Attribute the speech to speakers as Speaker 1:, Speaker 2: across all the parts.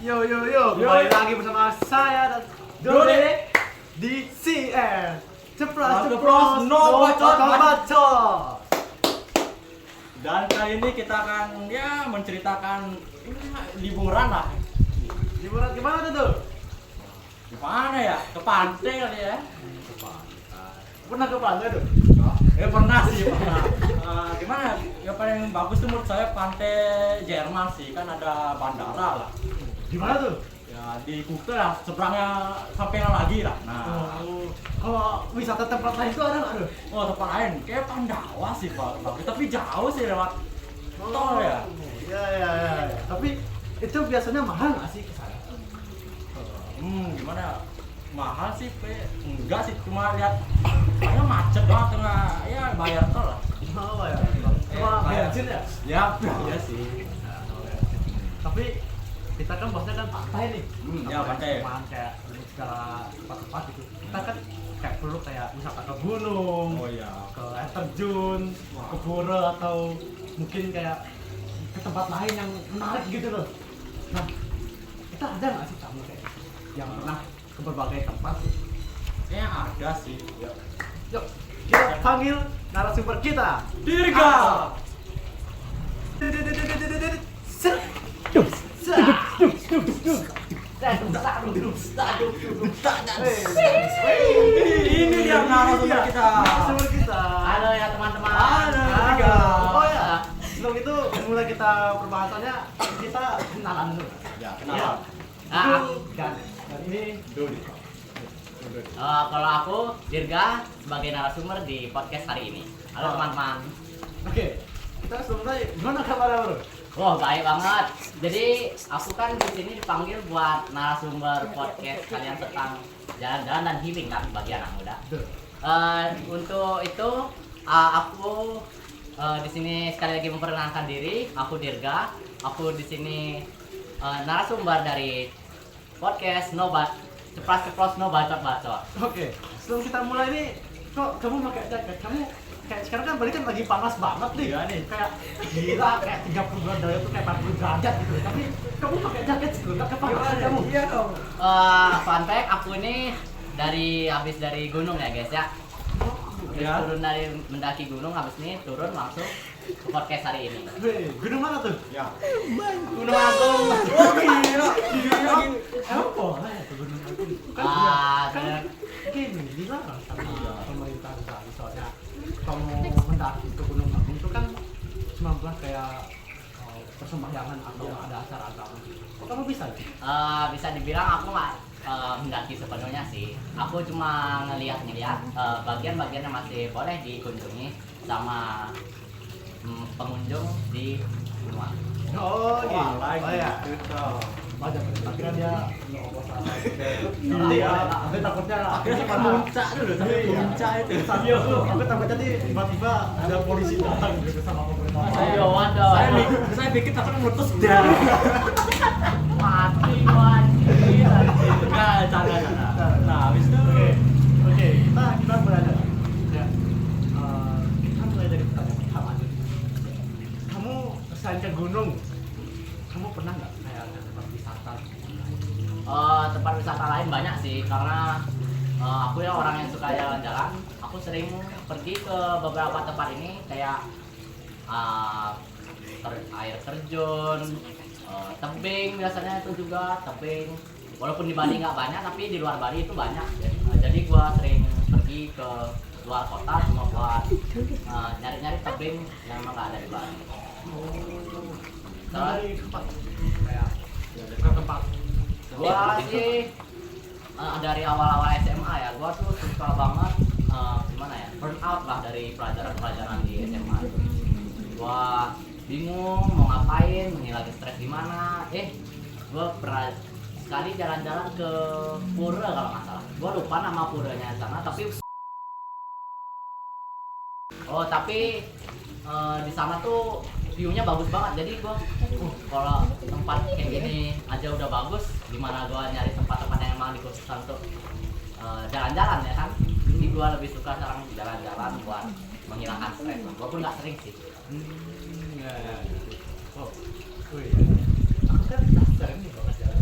Speaker 1: Yo, kembali lagi bersama saya dan Dode di CR Ceplas
Speaker 2: no bacot.
Speaker 3: Dan kali ini kita akan menceritakan liburan lah.
Speaker 1: Liburan gimana tuh?
Speaker 3: Gimana ya? Ke pantai kali ya.
Speaker 1: Pernah ke pantai tuh?
Speaker 3: Pernah sih, pernah. Gimana? Yang paling bagus tuh menurut saya pantai Jerman sih, kan ada bandara lah.
Speaker 1: Gimana tuh?
Speaker 3: Ya di Kuta lah, seberangnya sampingnya lagi lah. Nah,
Speaker 1: Kalau wisata tempat lain tuh ada nggak tuh?
Speaker 3: tempat lain kayak Pandawa sih Pak. Tapi jauh sih lewat tol ya.
Speaker 1: Ya. Tapi itu biasanya mahal nggak sih ke sana?
Speaker 3: Gimana ya? Mahal sih, enggak sih, cuma lihat kayaknya macet banget tengah, ya bayar tol lah.
Speaker 1: Oh ya. Cuma bensin ya?
Speaker 3: Ya, iya sih.
Speaker 1: Tapi kita kan bosnya kan pantai nih.
Speaker 3: Ya pantai.
Speaker 1: Cuman kayak segala tempat-tempat gitu. Kita kan kayak perlu kayak wisata ke gunung,
Speaker 3: Oh iya.
Speaker 1: ke air terjun, ke pura atau mungkin kayak ke tempat lain yang menarik gitu loh. Nah, kita ada nggak sih kamu kayak gitu? Yang pernah ke berbagai tempat?
Speaker 3: Kayaknya ada sih.
Speaker 1: Yuk, kita panggil narasumber kita.
Speaker 3: Dirga. Ini dia narasumber kita.
Speaker 1: Narasumber kita.
Speaker 2: Halo ya teman-teman.
Speaker 3: Halo,
Speaker 1: Halo. Oh ya, sebelum itu mulai kita perbahasannya, kita kenalan dulu.
Speaker 3: Ya,
Speaker 1: Ya.
Speaker 2: Ah,
Speaker 1: Dan ini
Speaker 3: Dodi.
Speaker 2: kalau aku Dirga sebagai narasumber di podcast hari ini. Halo teman-teman.
Speaker 1: Oke, kita sebelumnya gimana kabarnya bro?
Speaker 2: Wah baik banget. Jadi aku kan di sini dipanggil buat narasumber podcast kalian tentang jalan-jalan dan healing kan bagi anak muda. Untuk itu aku di sini sekali lagi memperkenalkan diri. Aku Dirga. Aku di sini narasumber dari podcast Ceplas No Bacot.
Speaker 1: Oke, sebelum kita mulai nih, kok kamu pakai jaket? Kamu kayak sekarang kan balik kan lagi panas banget nih.
Speaker 3: Iya nih.
Speaker 1: Kayak gila, kayak 30 derajat tuh kayak 40 derajat gitu. Tapi kamu pakai jaket sih, nggak kepanasan kamu?
Speaker 3: Iya dong.
Speaker 2: Fun fact, aku ini habis dari gunung ya guys ya.
Speaker 3: Ya.
Speaker 2: Turun dari mendaki gunung, habis ini turun langsung ke podcast hari ini.
Speaker 1: Weh, gunung mana tuh?
Speaker 3: Ya.
Speaker 2: Gunung Agung.
Speaker 3: Oh gila.
Speaker 1: Emang boleh ya tuh gunung Agung? Kan gini, dilarang sama pemerintah Bali soalnya kamu mendaki ke Gunung Agung itu kan cuma buat kayak persembahyangan atau ada acara agama. Kok kamu bisa?
Speaker 2: Bisa dibilang aku nggak mendaki sepenuhnya sih. Aku cuma ngeliat bagian-bagian yang masih boleh dikunjungi sama pengunjung di Gunung Agung.
Speaker 1: Oh, gitu.
Speaker 3: lagi.
Speaker 1: Oh ya. Banyak tapi kan dia nanti takutnya akhirnya
Speaker 3: Puncak dulu, sampai
Speaker 1: Iya.
Speaker 3: puncak itu.
Speaker 1: Iya, aku takutnya nih tiba-tiba ada polisi datang gitu sama pemerintah.
Speaker 2: Ayo, waduh.
Speaker 3: Saya pikir takut meletus dah.
Speaker 2: Mati wajib.
Speaker 3: Nah, jangan. Nah, habis itu
Speaker 1: Oke, kita berada. Ya. Kita mulai dari pertanyaan pertama aja. Kamu selain ke gunung, kamu pernah nggak kayak ke tempat wisata?
Speaker 2: Tempat wisata lain banyak sih karena aku ya orang yang suka jalan-jalan. Aku sering pergi ke beberapa tempat ini kayak air terjun, tebing biasanya itu juga tebing. Walaupun di Bali nggak banyak tapi di luar Bali itu banyak. Jadi gua sering pergi ke luar kota cuma buat nyari-nyari tebing yang emang nggak ada di Bali.
Speaker 1: Dari tempat kayak ke tempat.
Speaker 2: Gua sih dari awal-awal SMA ya, gua tuh suka banget gimana ya, burn out lah dari pelajaran-pelajaran di SMA. Gua bingung mau ngapain, lagi stres di mana. Gua pernah sekali jalan-jalan ke pura kalau nggak salah. Gua lupa nama puranya sana, tapi di sana tuh view-nya bagus banget. Jadi gua kalau tempat kayak gini aja udah bagus, gimana gua nyari tempat-tempat yang emang dikhususkan untuk jalan-jalan ya kan. Jadi gua lebih suka sekarang jalan-jalan buat menghilangkan stres. Gua pun nggak sering sih.
Speaker 1: Ya. Oh, iya. Aku kan penasaran nih kalau jalan.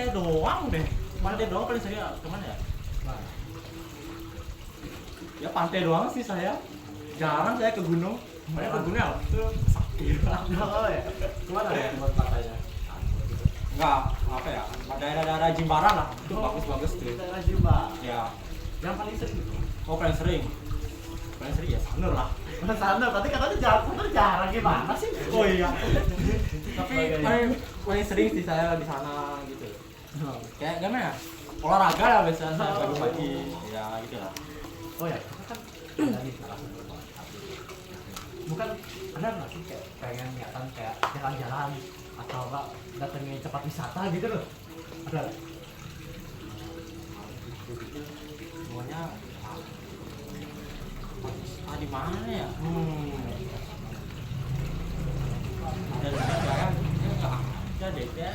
Speaker 3: pantai doang deh. Pantai doang paling sering kemana ya?
Speaker 1: Nah,
Speaker 3: Ya pantai doang sih saya. Jarang saya ke gunung. Saya ke gunung itu sakit.
Speaker 1: oh ya, kemana ya tempat pantainya?
Speaker 3: Enggak, apa ya? Daerah-daerah Jimbaran lah. Itu bagus-bagus tuh.
Speaker 1: Daerah Jumba.
Speaker 3: Ya.
Speaker 1: Yang paling sering.
Speaker 3: Oh paling sering. Paling sering ya Sanur lah.
Speaker 1: Sana, berarti katanya jarang gimana sih?
Speaker 3: Oh iya. Tapi paling sering sih saya di sana gitu. Kayak gimana ya? Olahraga lah biasanya saya pagi-pagi. Ya gitu lah.
Speaker 1: Oh ya, kita kan ada nih salah satu tempat. Bukan ada nggak sih kayak pengen niatan kayak jalan-jalan atau enggak datengin tempat wisata gitu loh? Ada nggak?
Speaker 3: Semuanya di mana ya? Ada di jalan, nggak ada deh, ya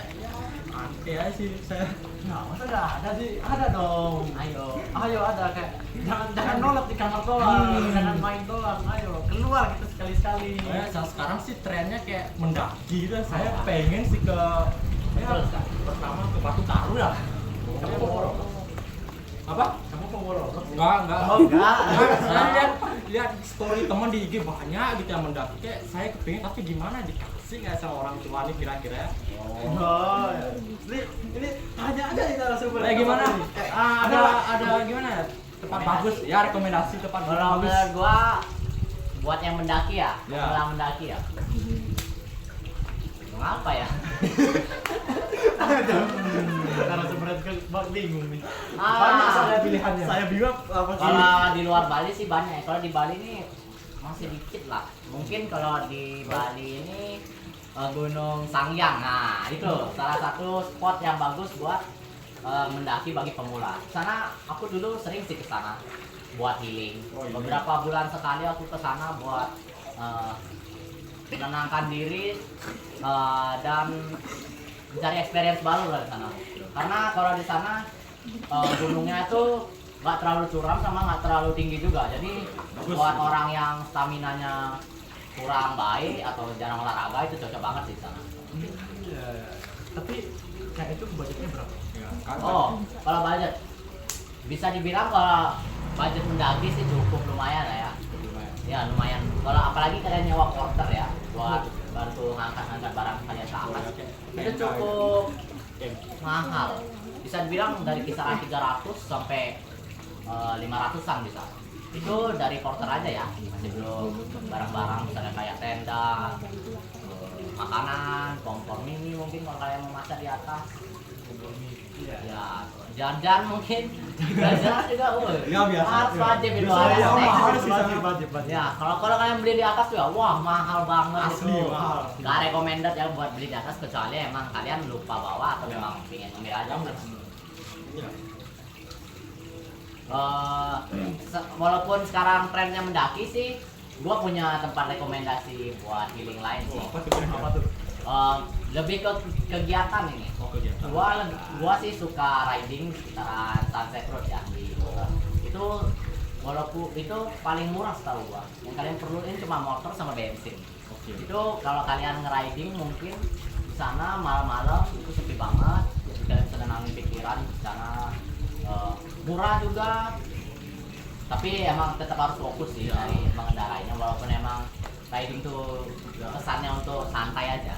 Speaker 3: aneh aja sih saya.
Speaker 1: Nah, masa nggak ada sih? Ada dong. Ayo ada kayak jangan nolak di kamar doang, jangan main doang. Ayo keluar kita sekali-sekali.
Speaker 3: Sekarang sih trennya kayak mendaki gitu. Saya pengen sih ke
Speaker 2: Betul sekali.
Speaker 3: pertama ke Batu Taru ya.
Speaker 1: Kamu mau
Speaker 3: Apa?
Speaker 1: Kamu mau
Speaker 3: Enggak.
Speaker 1: Oh enggak.
Speaker 3: Saya lihat story teman di IG banyak gitu yang mendaki. Kayak saya kepingin tapi gimana dikasih nggak sama orang tua nih kira-kira?
Speaker 1: Oh, ini tanya aja nih narasumber.
Speaker 3: Kayak gimana?
Speaker 1: Ada
Speaker 3: Ada gimana ya? Tempat bagus ya, rekomendasi tempat
Speaker 2: Kalau
Speaker 3: bagus.
Speaker 2: menurut gua buat yang mendaki ya,
Speaker 3: Ya.
Speaker 2: pemula mendaki ya. Apa ya?
Speaker 1: narasumber kan bingung nih.
Speaker 2: Ah.
Speaker 1: Banyak soalnya pilihannya. Saya bingung apa sih?
Speaker 2: Kalau di luar Bali sih banyak. Kalau di Bali ini masih dikit lah. Mungkin kalau di Bali ini Gunung Sangyang. Nah, itu salah satu spot yang bagus buat mendaki bagi pemula. Sana aku dulu sering sih ke sana buat healing.
Speaker 3: Oh, iya.
Speaker 2: Beberapa bulan sekali aku ke sana buat menenangkan diri dan mencari experience baru lah di sana. Karena kalau di sana gunungnya itu nggak terlalu curam sama nggak terlalu tinggi juga. Jadi
Speaker 3: Bagus.
Speaker 2: buat orang yang staminanya kurang baik atau jarang olahraga itu cocok banget sih di sana.
Speaker 1: Iya. Tapi kayak itu budgetnya berapa?
Speaker 3: Ya, kan.
Speaker 2: Oh, kalau budget bisa dibilang kalau budget mendaki sih cukup lumayan lah ya. Ya lumayan. Kalau apalagi kalian nyewa porter ya buat bantu ngangkat-ngangkat barang kalian ke atas, itu cukup mahal. Bisa dibilang dari kisaran 300 sampai 500-an bisa. Itu dari porter aja ya, masih belum barang-barang misalnya kayak tenda, makanan, kompor mini mungkin kalau kalian mau masak di atas. Ya, jajan mungkin, jajan juga,
Speaker 3: Ya, biasa.
Speaker 2: harus wajib itu
Speaker 3: Biasa,
Speaker 2: harus
Speaker 3: ya,
Speaker 2: next.
Speaker 3: mahal sih.
Speaker 1: Budget.
Speaker 2: Ya, kalau kalian beli di atas tuh ya, wah mahal banget
Speaker 3: Asli,
Speaker 2: itu.
Speaker 3: mahal.
Speaker 2: Gak recommended ya buat beli di atas kecuali emang kalian lupa bawa atau
Speaker 3: Ya.
Speaker 2: memang pengen ngambil aja.
Speaker 3: Iya.
Speaker 2: Walaupun sekarang trennya mendaki sih, gua punya tempat rekomendasi buat healing lain sih.
Speaker 3: Apa tuh? Apa tuh?
Speaker 2: Lebih ke kegiatan ini.
Speaker 3: Oh, kegiatan.
Speaker 2: Gua sih suka riding sekitaran Sunset Road ya di Bogor. Itu walaupun itu paling murah setahu gua. Yang kalian perluin cuma motor sama bensin.
Speaker 3: Oke.
Speaker 2: Itu kalau kalian nge-riding mungkin di sana malam-malam itu sepi banget. Jadi kalian bisa nenangin pikiran di sana. Murah juga. Tapi emang tetap harus fokus sih dari mengendarainya walaupun emang riding tuh kesannya untuk santai aja.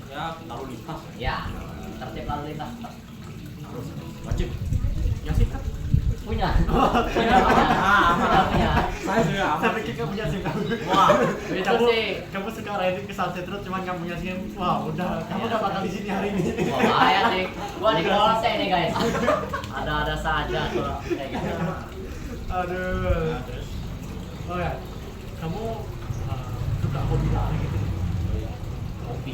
Speaker 3: Ya, lalu lintas.
Speaker 2: Ya, tertib lalu lintas tetap
Speaker 3: Harus wajib. Ya sih kan.
Speaker 2: punya.
Speaker 3: Punya.
Speaker 2: Punya.
Speaker 3: Saya sudah
Speaker 1: Saya
Speaker 3: aman.
Speaker 1: pikir kamu punya SIM.
Speaker 2: Wah, itu
Speaker 1: Kamu
Speaker 2: sih.
Speaker 1: kamu suka riding ke Sunset Road cuman kamu punya SIM. Wah, udah kamu gak bakal di sini hari ini.
Speaker 2: Wah, bahaya sih. Gua di kolose nih guys. Ada saja tuh kayak gitu.
Speaker 1: Aduh. Oh ya, kamu suka hobi lari gitu?
Speaker 2: Kopi.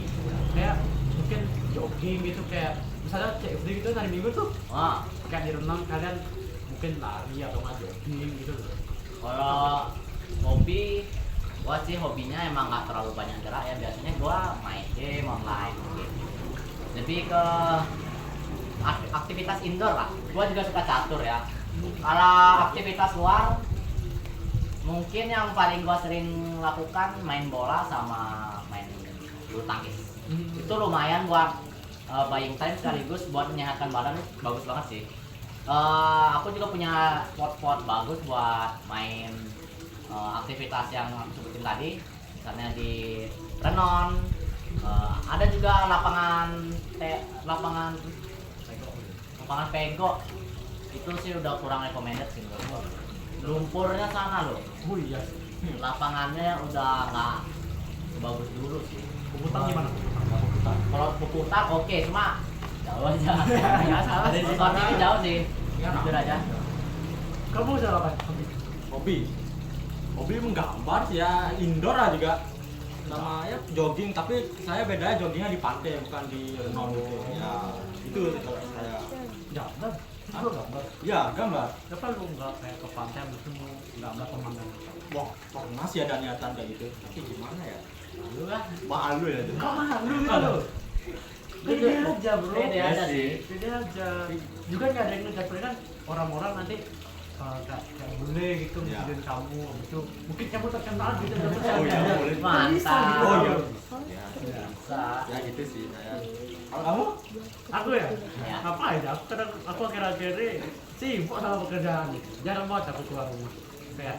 Speaker 1: Kayak mungkin jogging gitu kayak misalnya CFD gitu hari Minggu tuh
Speaker 2: Wah,
Speaker 1: kayak di renang kalian mungkin lari atau nggak jogging gitu.
Speaker 2: kalau hobi, gua sih hobinya emang nggak terlalu banyak gerak ya. Biasanya gua main game online gitu. Lebih ke aktivitas indoor lah. Gua juga suka catur ya. Kalau aktivitas luar, mungkin yang paling gua sering lakukan main bola sama main bulu tangkis. Itu lumayan buat buying time sekaligus buat menyehatkan badan tuh bagus banget sih. Aku juga punya spot-spot bagus buat main aktivitas yang aku sebutin tadi, misalnya di Renon. Ada juga lapangan pego. Itu sih udah kurang recommended sih menurut gua. Lumpurnya sana loh.
Speaker 1: Oh iya.
Speaker 2: Lapangannya udah nggak sebagus dulu sih.
Speaker 1: Puputang gimana?
Speaker 2: Kalau Puputan oke, cuma jauh aja.
Speaker 1: Ya, salah
Speaker 2: Dari
Speaker 1: sih.
Speaker 2: Sport ini jauh sih.
Speaker 3: Ya,
Speaker 2: Jujur aja.
Speaker 1: Kamu udah apa?
Speaker 3: Hobi menggambar sih ya, indoor lah juga. Namanya jogging, tapi saya bedanya joggingnya di pantai bukan di renon gitu. Ya, itu kalau saya.
Speaker 1: Gambar. Aku gambar.
Speaker 3: Ya, gambar.
Speaker 1: Kenapa lu nggak kayak ke pantai itu mau gambar pemandangan?
Speaker 3: Wah, pernah sih ada niatan kayak gitu. Tapi gimana ya?
Speaker 2: Lu lah.
Speaker 3: Malu ya itu.
Speaker 1: Kok malu gitu? Pede aja bro.
Speaker 2: Pede aja sih.
Speaker 1: Pede aja. Juga nggak ada yang ngejar kan orang-orang nanti kayak bule gitu
Speaker 3: Ya.
Speaker 1: ngikutin kamu gitu. Mungkin kamu terkenal gitu dapat
Speaker 3: Oh iya,
Speaker 1: ada.
Speaker 3: boleh.
Speaker 2: Mantap.
Speaker 3: Oh iya.
Speaker 1: Ya.
Speaker 3: Ya,
Speaker 2: Bisa.
Speaker 3: ya gitu sih saya. Kalau kamu?
Speaker 1: Aku ya?
Speaker 2: Ya.
Speaker 1: Ngapain ya? Aku akhir-akhir ini sibuk sama pekerjaan gitu. Jarang banget aku keluar rumah. Kayak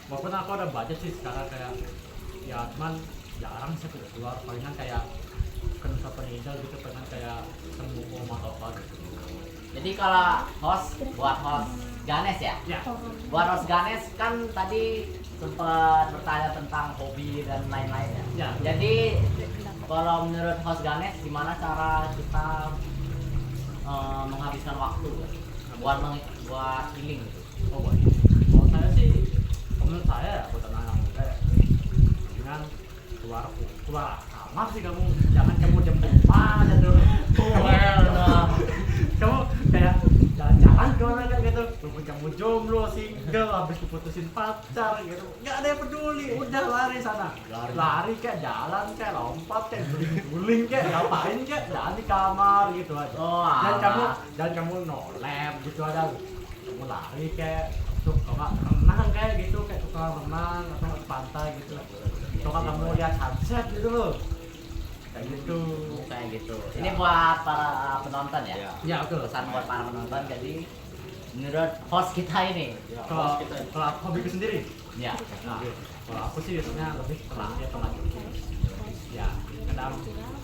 Speaker 1: walaupun aku ada budget sih sekarang kayak ya cuman jarang sih aku keluar. Palingan kayak ke Nusa Penida gitu, pengen kayak ketemu om atau apa gitu.
Speaker 2: Jadi kalau buat host Ganes ya?
Speaker 1: Ya.
Speaker 2: Buat host Ganes kan tadi sempat bertanya tentang hobi dan lain-lainnya.
Speaker 1: Ya.
Speaker 2: Jadi kalau menurut host Ganes gimana cara kita menghabiskan waktu buat healing gitu?
Speaker 1: Oh baik. Kalau saya sih, menurut saya ya buat anak muda ya, dengan keluar kamar sih kamu, jangan kamu jam 5 aja tuh. Kamu kayak jalan-jalan kemana kayak gitu, walaupun kamu jomblo single habis diputusin pacar gitu, nggak ada yang peduli, udah lari sana, lari kayak jalan kayak lompat kayak guling kayak ngapain kayak jangan di kamar gitu aja.
Speaker 2: Oh,
Speaker 1: dan kamu nolep gitu aja, kamu lari kayak tuh kalau nggak renang kayak gitu, kayak tukang renang atau nggak ke pantai gitu, atau nggak kamu lihat sunset gitu loh, kayak gitu.
Speaker 2: Kayak gitu. Ini buat para penonton ya.
Speaker 3: Ya.
Speaker 1: Ya betul.
Speaker 2: Pesan buat para penonton. Jadi menurut host kita ini,
Speaker 3: Ya,
Speaker 1: Kalau
Speaker 3: kita.
Speaker 1: kalau hobiku sendiri,
Speaker 2: ya.
Speaker 1: nah, kalau aku sih biasanya lebih ke lari atau nggak jogging. Ya, kadang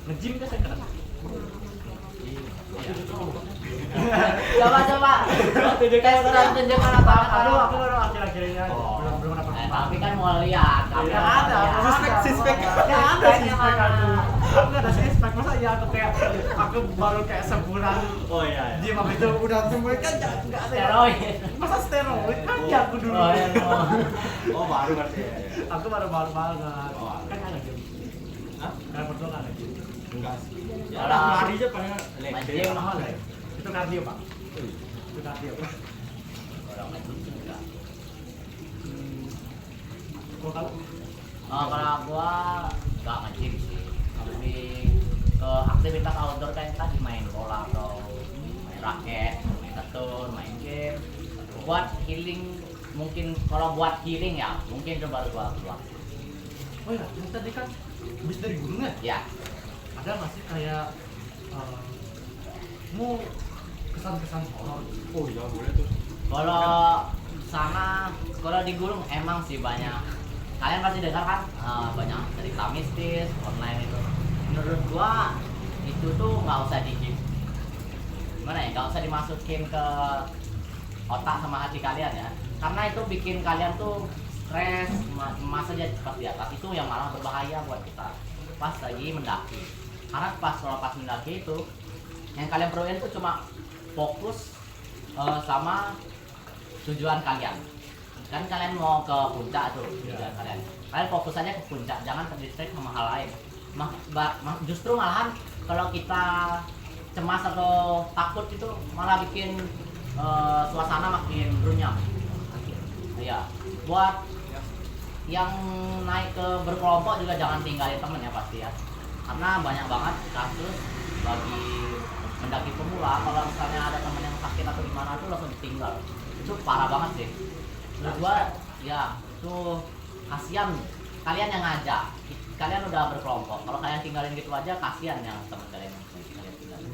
Speaker 1: nge-gym kan saya kadang. Ya.
Speaker 2: Coba. Tunjukkan apa?
Speaker 1: Aku baru akhir-akhir ini aja.
Speaker 2: Oh.
Speaker 1: belum dapat.
Speaker 2: Tapi kan mau lihat.
Speaker 1: Nggak ada. Sispek. Nggak ada sispek aku. Nggak ada sispek. Masa ya aku kayak aku baru kayak sebulan
Speaker 3: Oh iya.
Speaker 1: gym habis itu udah sembuh kan nggak ada.
Speaker 2: Steroid.
Speaker 1: Masa steroid kan ya aku dulu.
Speaker 2: Oh, iya, no.
Speaker 3: Oh baru berarti ya.
Speaker 1: Aku baru banget.
Speaker 3: Oh.
Speaker 1: Kan nggak ada gym.
Speaker 3: Hah?
Speaker 1: Karena berdua nggak ada gym.
Speaker 3: Enggak sih. Ya,
Speaker 2: Kalau-
Speaker 3: lari aja paling leg
Speaker 2: Main
Speaker 3: day.
Speaker 2: gym.
Speaker 1: Mahal ya? Itu kardio pak. Itu kardio.
Speaker 2: Orang nge-gym enggak.
Speaker 1: Kok tahu?
Speaker 2: Kalau gua nggak nge-gym sih, tapi ke aktivitas outdoor kayak tadi main bola atau main raket, main catur, main game. Buat healing mungkin kalau buat healing ya mungkin coba gua keluar.
Speaker 1: Oh iya, yang tadi kan habis dari gunung ya?
Speaker 2: Ya,
Speaker 1: Ada nggak sih kayak mau kesan-kesan horor?
Speaker 3: Oh iya boleh tuh.
Speaker 2: kalau sana kalau di gunung emang sih banyak. Kalian pasti dengar kan banyak cerita mistis online itu. Menurut gua itu tuh nggak usah gimana ya, nggak usah dimasukin ke otak sama hati kalian ya, karena itu bikin kalian tuh stres, masa aja cepat di atas itu yang malah berbahaya buat kita pas lagi mendaki. Karena kalau pas mendaki itu yang kalian perluin tuh cuma fokus sama tujuan kalian. Kan kalian mau ke puncak tuh tujuan kalian fokus aja ke puncak, jangan terdistract sama hal lain. Justru malahan kalau kita cemas atau takut itu malah bikin suasana makin runyam. Iya, buat yang naik ke berkelompok juga jangan tinggalin temen ya pasti ya, karena banyak banget kasus bagi mendaki pemula kalau misalnya ada temen yang sakit atau gimana tuh langsung ditinggal. Itu parah banget sih. Menurut gua ya itu kasihan kalian yang ngajak, kalian udah berkelompok. Kalau kalian tinggalin gitu aja, kasihan yang teman kalian yang kalian tinggalin.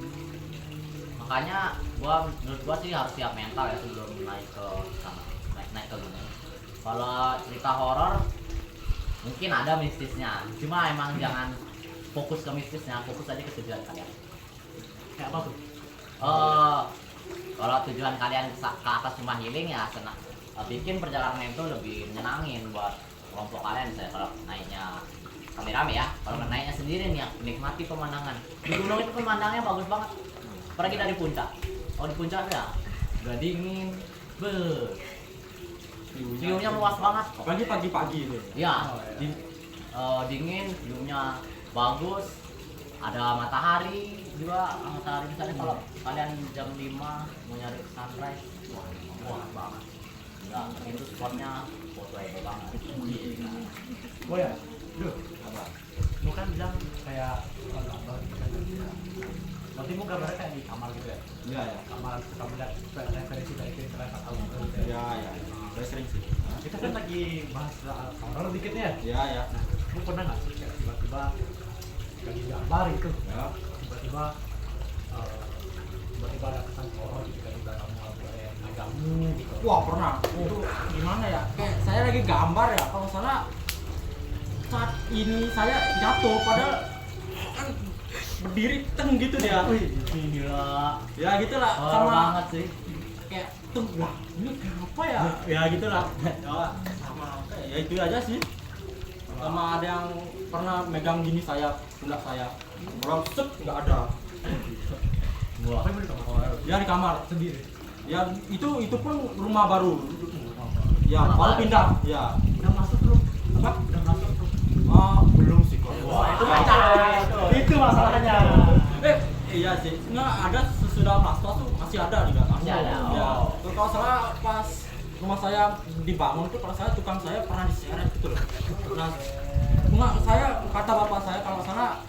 Speaker 2: Makanya menurut gua sih harus siap mental ya sebelum naik ke sana, naik ke gunung. Kalau cerita horor mungkin ada mistisnya, cuma emang jangan fokus ke mistisnya, fokus aja ke tujuan kalian.
Speaker 1: Kayak apa tuh?
Speaker 2: Kalau tujuan kalian ke atas cuma healing ya bikin perjalanan itu lebih menyenangin buat kelompok kalian. Misalnya kalau naiknya rame-rame ya, kalau naiknya sendiri nih ya, nikmati pemandangan. Di gunung itu pemandangannya bagus banget. Apalagi dari puncak. Oh di puncak ya, udah dingin, view-nya luas banget.
Speaker 3: Apalagi pagi-pagi itu.
Speaker 2: Ya, dingin, view-nya bagus. Ada matahari juga, matahari misalnya kalau kalian jam 5 mau nyari sunrise, wah banget. Enggak, itu spotnya fotoable banget.
Speaker 1: Oh ya, duh, apa? Lu kan bilang kayak gambar gitu kan. Berarti mu gambarnya kayak di kamar gitu ya?
Speaker 3: Iya ya.
Speaker 1: Kamar suka melihat referensi dari Pinterest atau apa gitu ya?
Speaker 3: Iya ya. Udah sering sih.
Speaker 1: Kita kan lagi bahas horor dikit nih ya?
Speaker 3: Iya ya.
Speaker 1: Nah, lu pernah nggak sih kayak tiba-tiba lagi gambar itu?
Speaker 3: Ya.
Speaker 1: Tiba-tiba tiba-tiba ada kesan horor gitu kan di belakangmu ada yang nagamu gitu.
Speaker 3: Wah pernah. Itu gimana ya? Kayak saya lagi gambar ya. Kalau salah saat ini saya jatuh padahal kan berdiri teng gitu dia.
Speaker 2: Wih, gila.
Speaker 3: Ya gitulah
Speaker 2: Horor
Speaker 3: sama
Speaker 2: banget sih.
Speaker 3: kayak teng wah ini kenapa ya? Ya gitulah. Ya sama kayak ya itu aja sih. Sama ada yang pernah megang gini saya, pundak saya. Orang set nggak ada.
Speaker 2: Wah,
Speaker 1: Apa yang mau di kamar?
Speaker 3: Dia di kamar.
Speaker 1: Sendiri.
Speaker 3: Ya itu pun rumah baru. Ya
Speaker 2: Rumah
Speaker 3: baru
Speaker 2: baru.
Speaker 3: pindah. Ya.
Speaker 1: Udah masuk belum?
Speaker 3: Apa?
Speaker 1: Udah masuk belum?
Speaker 3: Belum sih kok.
Speaker 2: Wah,
Speaker 1: itu
Speaker 3: Ya.
Speaker 1: macam itu masalahnya.
Speaker 3: Iya sih. Nggak ada sesudah masuk tuh masih ada juga.
Speaker 2: Masih ada,
Speaker 3: Ya.
Speaker 2: oh.
Speaker 3: Kalau salah pas rumah saya dibangun tuh kalau saya tukang saya pernah diseret gitu loh. Nah, enggak saya kata bapak saya kalau sana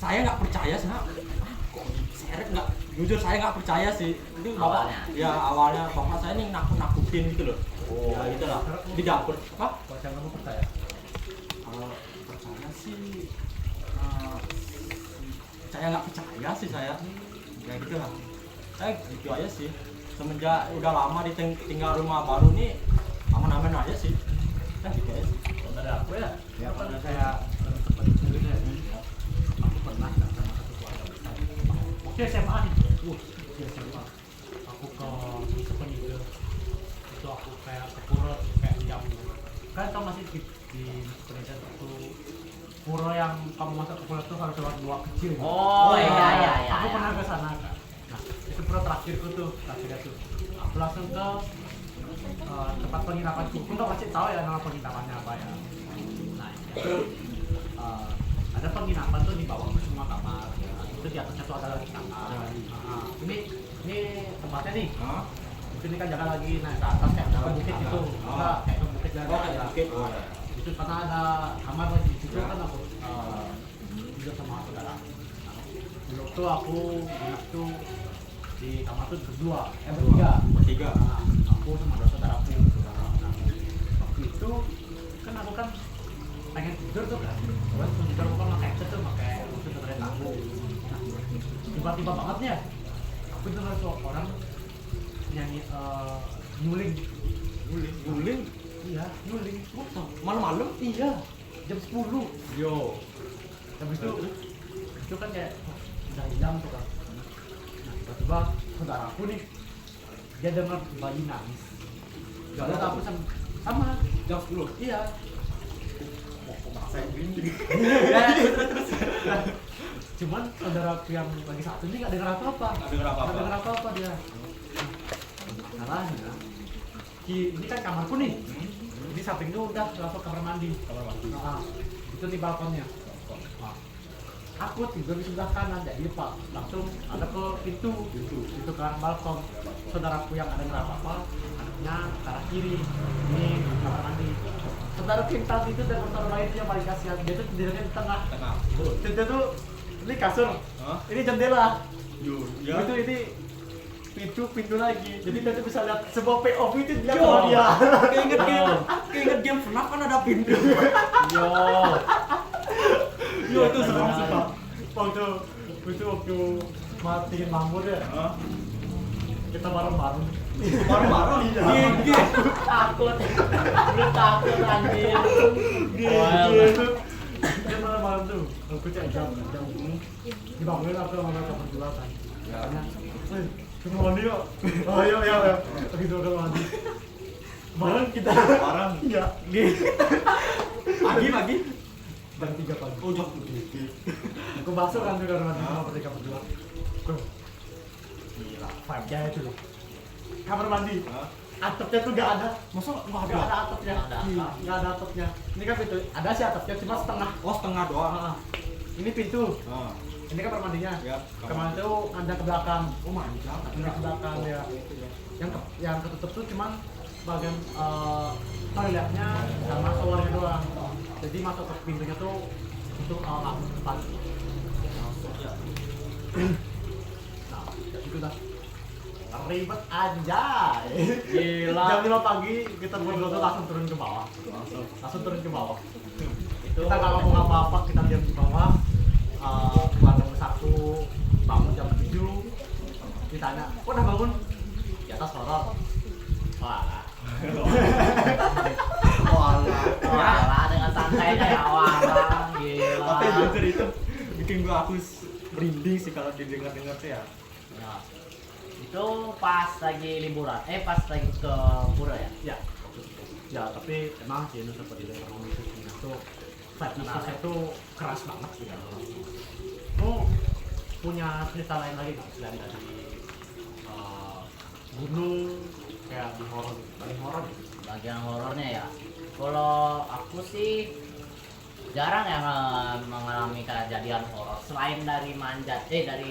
Speaker 3: saya nggak percaya sih. Kok diseret nggak? Jujur saya nggak percaya sih. Itu bapak.
Speaker 2: Awalnya.
Speaker 3: Ya awalnya bapak saya nih nakut-nakutin gitu loh.
Speaker 2: Oh.
Speaker 3: Ya gitu lah. Di dapur. Apa?
Speaker 1: Kalau yang kamu percaya?
Speaker 3: Kalau percaya sih saya nggak percaya sih saya ya gitu lah saya gitu aja sih semenjak udah lama tinggal rumah baru nih aman-aman aja sih ya gitu aja sih
Speaker 1: Saudara aku ya,
Speaker 3: Ya,
Speaker 1: kan
Speaker 3: pernah
Speaker 1: kayak sempat cerita ya. Aku pernah nggak sama satu keluarga besar. Waktu SMA nih, waktu SMA. Aku ke Sepeninggal. Itu aku kayak ke pura kayak jam. Kan tau masih di Sepeninggal itu pura yang kamu masuk ke pura itu harus lewat dua kecil.
Speaker 2: Oh,
Speaker 1: Nah,
Speaker 2: iya.
Speaker 1: Aku pernah ke sana kan. Nah, itu pura terakhirku tuh, terakhir itu. Aku langsung ke tempat penginapanku. Aku nggak kasih tahu ya nama penginapannya apa ya. Nah, itu ada penginapan tuh di bawah semua kamar. Itu di atasnya tuh ada lagi kamar. Ini tempatnya nih.
Speaker 3: Hah?
Speaker 1: Itu ini kan jangan lagi naik ke atas kayak dalam bukit itu. Enggak, kayak ke bukit
Speaker 3: Oh kayak bukit oh ya
Speaker 1: itu karena ada kamar lagi di situ kan aku tidur sama saudara. Dulu tuh aku enak tuh di kamar tuh bertiga.
Speaker 3: bertiga
Speaker 1: Nah, aku sama dua saudaraku. Nah, waktu itu kan aku kan pengen tidur tuh kan. Terus tidur aku kan pakai headset tuh pakai musik dari tamu. Nah, tiba-tiba banget ya. Aku dengar suara orang nyanyi nyuling.
Speaker 3: guling
Speaker 1: Iya, nyuling.
Speaker 3: malam-malam
Speaker 1: Iya, jam 10.
Speaker 3: yo
Speaker 1: Habis itu kan kayak udah hilang tuh kan. Nah, tiba-tiba saudaraku nih dia dengar bayi nangis. Gak ada aku sama
Speaker 3: jam 10
Speaker 1: iya.
Speaker 3: saya gini
Speaker 1: Nah, cuman saudaraku yang lagi satu ini gak dengar apa-apa.
Speaker 3: nggak dengar
Speaker 1: Gak dengar
Speaker 3: apa-apa
Speaker 1: apa-apa dia. Masalahnya ini kan kamarku nih. Di samping itu udah langsung kamar mandi. Nah, itu di balkonnya. Nah, aku tidur di sebelah kanan, jadi pak langsung ada ke pintu ke arah balkon. Saudaraku yang ada nggak apa-apa, adanya ke arah kiri. Ini kamar mandi. Saudara pintar itu dan saudara lain itu yang paling kasihan. Dia tuh tidurnya di tengah. Dia tuh ini kasur,
Speaker 3: Hah?
Speaker 1: ini jendela.
Speaker 3: yo
Speaker 1: Itu ini pintu lagi. Jadi kita tuh bisa lihat sebuah POV itu dia
Speaker 3: Yo.
Speaker 1: sama dia.
Speaker 3: keinget game FNAF kan ada pintu
Speaker 2: Yo,
Speaker 3: Yo itu serem sih Pak.
Speaker 1: Waktu matiin lampu ya. Kita bareng-bareng.
Speaker 3: Bareng-bareng. Iya.
Speaker 2: Takut. Belum takut anjir.
Speaker 1: Gitu. Dia malam-malam tuh, aku cek jam. Dibangunin aku sama mereka berdua kan. Karena, ke mandi yuk. Oh iya. Begitu ke mandi. Bareng kita.
Speaker 3: Bareng.
Speaker 1: Iya.
Speaker 3: Pagi.
Speaker 1: Jam 3 pagi.
Speaker 3: Oh jam 3.
Speaker 1: Aku masuk kan ke kamar mandi sama mereka berdua. Gila, vibe-nya itu loh. Kamar mandi. Atapnya tuh gak ada.
Speaker 3: Masa nggak
Speaker 1: Gak
Speaker 3: ada?
Speaker 1: ada atapnya. Gak ada atapnya. Ini kan pintu. Ada sih atapnya, cuma setengah.
Speaker 3: Oh setengah doang.
Speaker 1: Ini pintu. Ini kamar mandinya.
Speaker 3: Ya.
Speaker 1: Kamar itu ada ke belakang.
Speaker 3: Oh mantap.
Speaker 1: Ada ke belakang ya. Yang ketutup tuh cuman bagian toiletnya sama showernya doang. Jadi masuk ke pintunya tuh untuk langsung depan. Nah, gitu dah. Ribet anjay.
Speaker 2: Gila.
Speaker 1: Jam 5 pagi kita berdua tuh langsung turun ke bawah. Langsung turun ke bawah. Kita nggak ngomong apa-apa, kita diam di bawah. Keluarga bersatu bangun jam 7. Ditanya, kok udah bangun? Di atas horor. Wah.
Speaker 2: Walah dengan santainya ya walah gila.
Speaker 3: Tapi jujur itu bikin gua aku merinding sih kalau didengar-dengar tuh ya.
Speaker 2: Ya. Itu pas lagi liburan, pas lagi ke Pura ya?
Speaker 1: Ya. Ya, tapi emang sih Nusa Penida sama musiknya tuh vibe musiknya tuh keras banget sih ya. Mau punya cerita lain lagi nggak selain dari gunung kayak di horor, paling horor gitu?
Speaker 2: Bagian horornya ya. Kalau aku sih jarang ya mengalami kejadian horor selain dari dari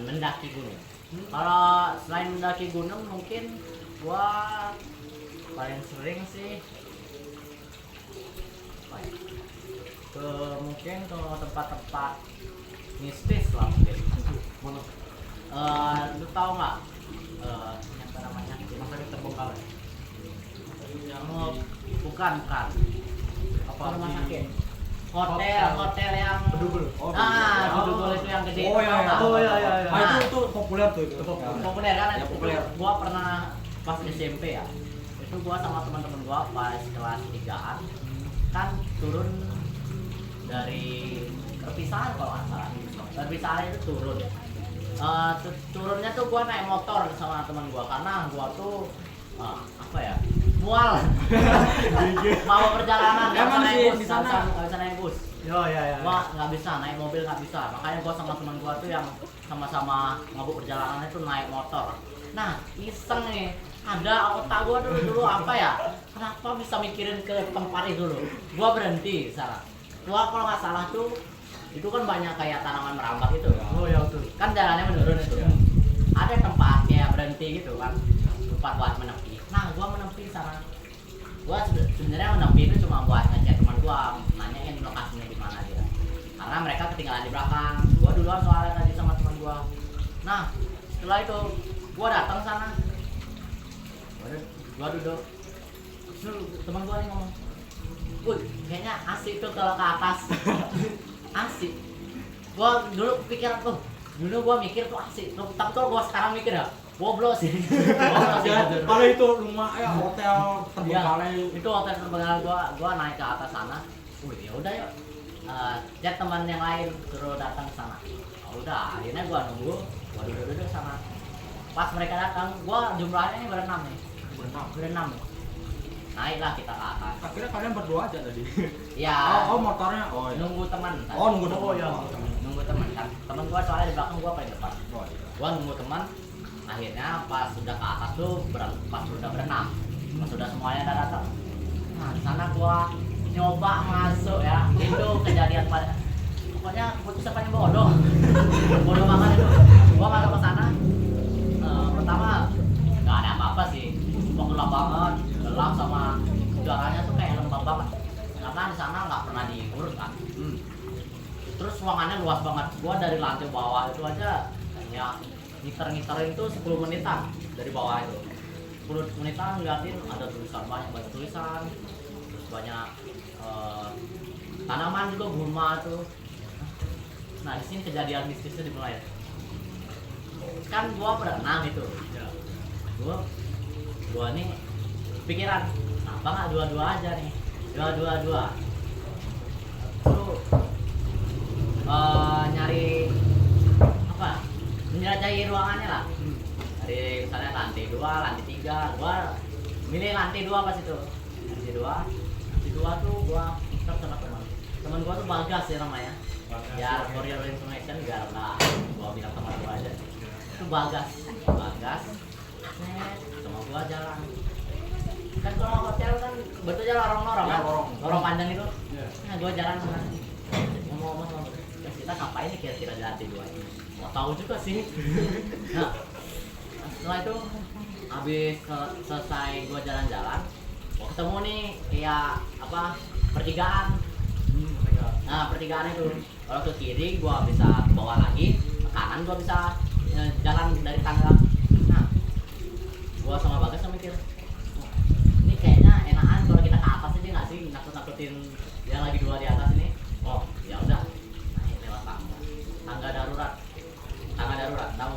Speaker 2: mendaki gunung. Kalau selain mendaki gunung mungkin gua paling sering sih apa ya? Mungkin ke tempat-tempat mistis lah mungkin.
Speaker 1: Mana?
Speaker 2: Lu tahu nggak apa namanya
Speaker 1: Rumah sakit terbongkar ya?
Speaker 2: yang bukan
Speaker 1: Apa
Speaker 2: rumah
Speaker 1: di-
Speaker 2: sakit hotel yang
Speaker 1: Bedugul.
Speaker 2: Bedugul itu yang gede
Speaker 3: Oh
Speaker 2: itu
Speaker 3: iya.
Speaker 2: tau nggak?
Speaker 1: Oh iya.
Speaker 3: Ah itu populer tuh itu.
Speaker 2: Populer kan
Speaker 3: Ya, populer.
Speaker 2: gua pernah pas SMP ya itu gua sama teman-teman gua pas kelas 3-an kan turun dari perpisahan kalau nggak salah perpisahan itu turun turunnya tuh gua naik motor sama teman gua karena gua tuh apa ya mual mau perjalanan nggak bisa
Speaker 3: Emang
Speaker 2: naik
Speaker 3: sih
Speaker 2: bus
Speaker 3: di sana.
Speaker 2: nggak bisa naik bus
Speaker 1: Ya.
Speaker 2: gua nggak bisa naik mobil nggak bisa makanya gua sama teman gua tuh yang sama-sama mabuk perjalanan itu naik motor nah iseng nih ada otak gua dulu apa ya kenapa bisa mikirin ke tempat itu dulu gua berhenti di sana gua kalau nggak salah tuh itu kan banyak kayak tanaman merambat itu
Speaker 1: Oh ya betul.
Speaker 2: kan jalannya menurun itu ada tempat kayak berhenti gitu kan tempat buat menepi nah gua menepi di sana gua sebenarnya menepi itu cuma buat ngecek teman gua nanyain lokasinya di mana gitu karena mereka ketinggalan di belakang gua duluan soalnya tadi sama teman gua nah setelah itu gua datang sana gua duduk terus teman gua nih ngomong wih kayaknya asik tuh kalau ke atas asik gua dulu pikiran tuh dulu gua mikir tuh asik tapi kalau gua sekarang mikir ya goblok sih
Speaker 3: Kalau itu rumah ya hotel terbengkalai.
Speaker 2: itu hotel terbengkalai gua naik ke atas sana ya udah yuk chat teman yang lain suruh datang ke sana udah akhirnya gua nunggu gua duduk sana pas mereka datang gua jumlahnya ini berenam nih berenam naiklah kita ke atas
Speaker 3: Akhirnya kalian berdua aja tadi.
Speaker 2: ya
Speaker 3: Oh motornya. Oh iya.
Speaker 2: nunggu teman kan.
Speaker 3: Oh nunggu
Speaker 1: Oh, iya.
Speaker 2: Nunggu teman kan teman gua soalnya di belakang gua paling depan
Speaker 3: Oh iya.
Speaker 2: gua nunggu teman akhirnya pas sudah ke atas tuh pas sudah berenam pas sudah semuanya udah datang nah di sana gua nyoba masuk ya itu kejadian pokoknya keputusan paling bodoh bodoh banget itu gua masuk ke sana pertama nggak ada apa-apa sih cuma gelap banget gelap sama udaranya tuh kayak lembab banget karena di sana nggak pernah diurut kan terus ruangannya luas banget gua dari lantai bawah itu aja ya ngiterin tuh 10 menitan dari bawah itu 10 menitan ngeliatin ada tulisan banyak tulisan terus banyak tanaman juga gurma tuh. Nah di sini kejadian mistisnya dimulai. Kan gua berenang itu,
Speaker 1: Ya.
Speaker 2: gua nih pikiran, kenapa nggak dua-dua aja nih, dua. Tuh nyari apa? Menjelajahi ruangannya lah. Dari misalnya lantai 2, lantai 3, gua milih lantai 2 pas itu. Lantai 2 tuh gua ikut sama teman gua tuh Bagas ya namanya.
Speaker 1: Bagas,
Speaker 2: Ya
Speaker 1: oke.
Speaker 2: for your information biar lah gua bilang sama gua aja. Itu Bagas, sama gua jalan. Kan kalau hotel kan betulnya lorong-lorong
Speaker 3: Ya,
Speaker 2: kan? Lorong panjang itu.
Speaker 1: Ya.
Speaker 2: Nah gua jalan sama ngomong-ngomong sama Bagas, kita ngapain nih kira-kira di lantai 2 ini? Mau tahu juga sih. Nah, setelah itu habis selesai gua jalan-jalan, gua ketemu nih kayak apa pertigaan. Nah pertigaan itu kalau ke kiri gua bisa ke bawah lagi, ke kanan gua bisa jalan dari tangga. Nah gua sama Bagas mikir, "Oh, ini kayaknya enakan kalau kita ke atas aja nggak sih, nakut-nakutin yang lagi 2 di atas ini." Oh ya udah, naik lewat tangga darurat tahu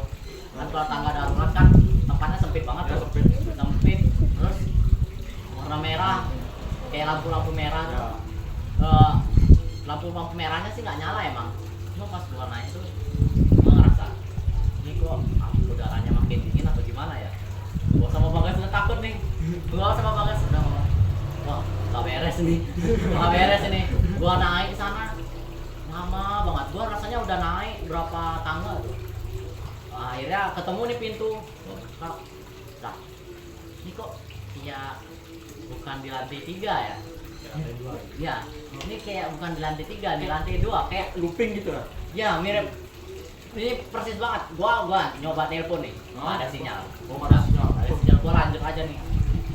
Speaker 2: kan? Kalau tangga darurat kan tempatnya sempit banget
Speaker 3: Ya,
Speaker 2: tuh, sempit terus warna merah kayak lampu-lampu merah tuh. Lampu merahnya sih nggak nyala emang, cuma pas gua naik tuh gua ngerasa ini kok udaranya makin dingin atau gimana ya. Gua sama Bagas udah takut nih, gua sama Bagas udah ngomong, wah nggak beres nih, nggak beres ini. Gua naik ke sana lama banget, gua rasanya udah naik berapa tangga tuh. Akhirnya ketemu nih pintu, gua buka, nah ini kok ya bukan di lantai 3 ya.
Speaker 1: Lantai 2.
Speaker 2: Ya, ini kayak bukan di lantai 3, di lantai 2 kayak
Speaker 3: looping gitu ya.
Speaker 2: ya mirip. Ini persis banget. Gua nyoba telepon nih. Nggak ada sinyal.
Speaker 3: Oh, nggak ada sinyal.
Speaker 2: Nggak ada sinyal. Gua lanjut aja nih.